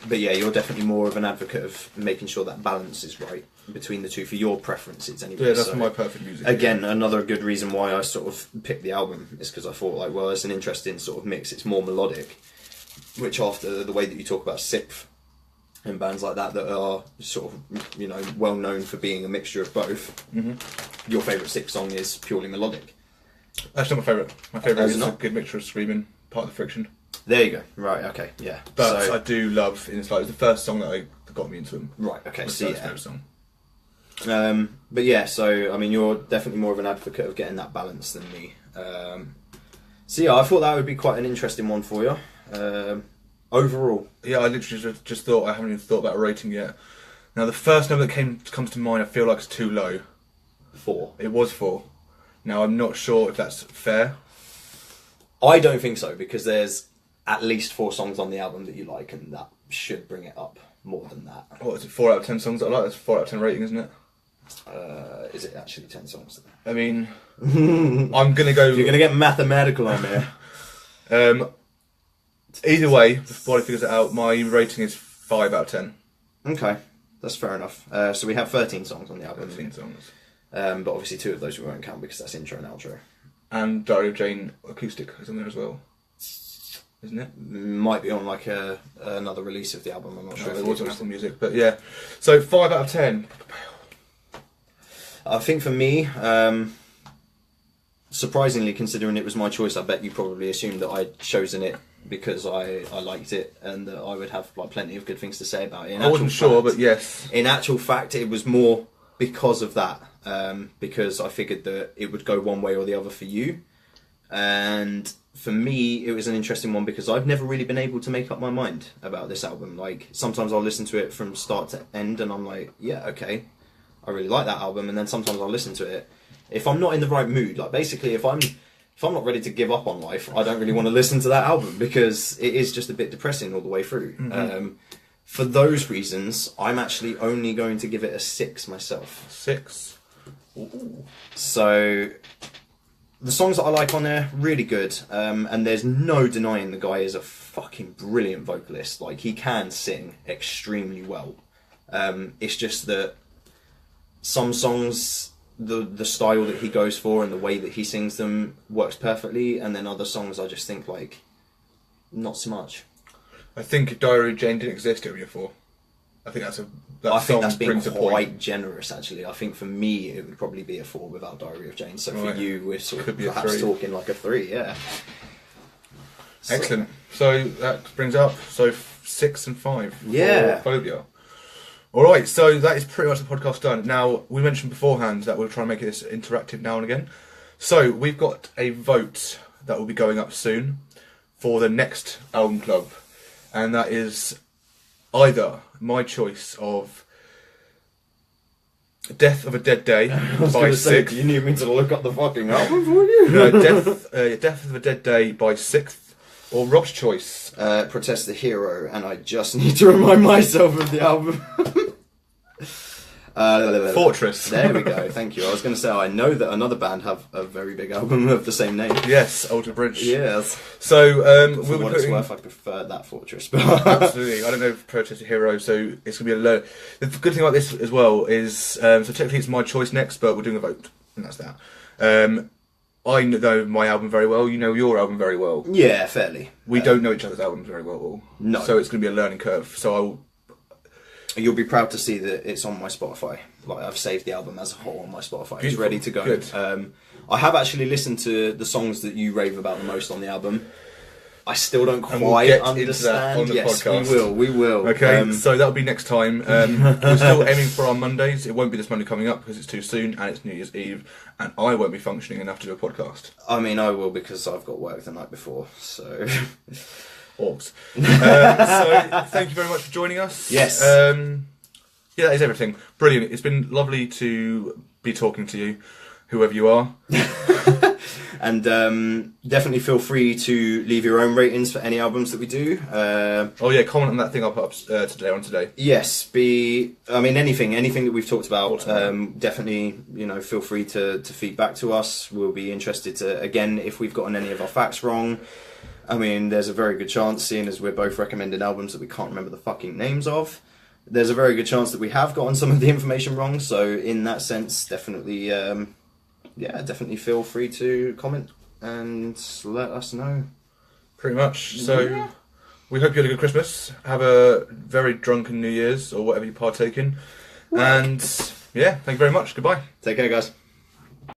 yeah, you're definitely more of an advocate of making sure that balance is right between the two for your preferences anyway. Yeah, that's my perfect music. Again, another good reason why I sort of picked the album is because I thought, like, well, it's an interesting sort of mix. It's more melodic, which after the way that you talk about Sixth and bands like that are sort of, you know, well known for being a mixture of both. Your favourite Sixth song is purely melodic. That's not my favourite. My favourite is a good mixture of screaming, part of the friction. There you go. Right, okay, yeah. But I do love Inside. It's the first song that got me into him. Right, okay, so yeah. Favourite song. But yeah, so, I mean, you're definitely more of an advocate of getting that balance than me. So yeah, I thought that would be quite an interesting one for you. Overall. Yeah, I literally just thought, I haven't even thought about a rating yet. Now, the first number that comes to mind, I feel like it's too low. 4. It was 4. Now, I'm not sure if that's fair. I don't think so, because there's at least 4 songs on the album that you like, and that should bring it up more than that. What is it, 4 out of 10 songs that I like? That's a 4 out of 10 rating, isn't it? Is it actually 10 songs? I mean, I'm going to go... You're going to get mathematical on there. Either way, the body figures it out. My rating is 5 out of 10. Okay, that's fair enough. So we have 13 songs on the album. 13 songs. But obviously 2 of those we won't count because that's intro and outro. And Diary of Jane acoustic is on there as well, isn't it? Might be on like another release of the album. I'm not sure. It was on Apple Music, but yeah. So 5 out of 10. I think for me, surprisingly, considering it was my choice, I bet you probably assumed that I'd chosen it because I liked it and that I would have like plenty of good things to say about it. I wasn't sure, but yes. In actual fact, it was more because of that, because I figured that it would go one way or the other for you. And for me, it was an interesting one because I've never really been able to make up my mind about this album. Like, sometimes I'll listen to it from start to end and I'm like, yeah, okay, I really like that album. And then sometimes I'll listen to it. If I'm not in the right mood, like basically if I'm not ready to give up on life, I don't really want to listen to that album because it is just a bit depressing all the way through. Mm-hmm. For those reasons, I'm actually only going to give it a 6 myself. 6. Ooh. So the songs that I like on there, really good. And there's no denying the guy is a fucking brilliant vocalist. Like, he can sing extremely well. It's just that some songs, the style that he goes for and the way that he sings them works perfectly, and then other songs I just think like not so much. I think if Diary of Jane didn't exist, it would be a 4. I think that's I think that's being brings a quite point. generous, actually. I think for me it would probably be a 4 without Diary of Jane. So Right. for you, we're sort Could of be a perhaps 3. talking like a 3, yeah. Excellent. So that brings up 6 and 5 Yeah. for Phobia. All right, so that is pretty much the podcast done. Now, we mentioned beforehand that we'll try and make this interactive now and again. So we've got a vote that will be going up soon for the next album club, and that is either my choice of Death of a Dead Day by 6th. You need me to look up the fucking album for you? No, Death of a Dead Day by 6th, or Rob's choice. Protest the Hero, and I just need to remind myself of the album. Fortress. There we go, thank you. I was going to say, I know that another band have a very big album of the same name. Yes, Alter Bridge. Yes. So, For we'll be what it's putting... worth, I prefer that Fortress. But Absolutely. I don't know if Protest a Hero, so it's going to be a low... The good thing about this as well is, so technically it's my choice next, but we're doing a vote, and that's that. I know my album very well, you know your album very well. yeah, fairly. We don't know each other's albums very well at all. No. So it's going to be a learning curve, so I'll... You'll be proud to see that it's on my Spotify. Like, I've saved the album as a whole on my Spotify. It's Beautiful. ready to go. Good. I have actually listened to the songs that you rave about the most on the album. I still don't And we'll quite get into understand. that on the yes, podcast. we will. Okay, so that'll be next time. We're still aiming for our Mondays. It won't be this Monday coming up because it's too soon and it's New Year's Eve, and I won't be functioning enough to do a podcast. I mean, I will because I've got work the night before. So, Orcs. So thank you very much for joining us. Yes. Yeah, that is everything. Brilliant. It's been lovely to be talking to you, whoever you are. and definitely feel free to leave your own ratings for any albums that we do. Oh yeah, comment on that thing I'll put up today. Yes, I mean anything that we've talked about. Awesome. Definitely, feel free to feed back to us. We'll be interested to, again, if we've gotten any of our facts wrong. I mean, there's a very good chance, seeing as we're both recommending albums that we can't remember the fucking names of. There's a very good chance that we have gotten some of the information wrong. So in that sense, definitely, definitely feel free to comment and let us know. Pretty much. So we hope you had a good Christmas. Have a very drunken New Year's or whatever you partake in. And yeah, thank you very much. Goodbye. Take care, guys.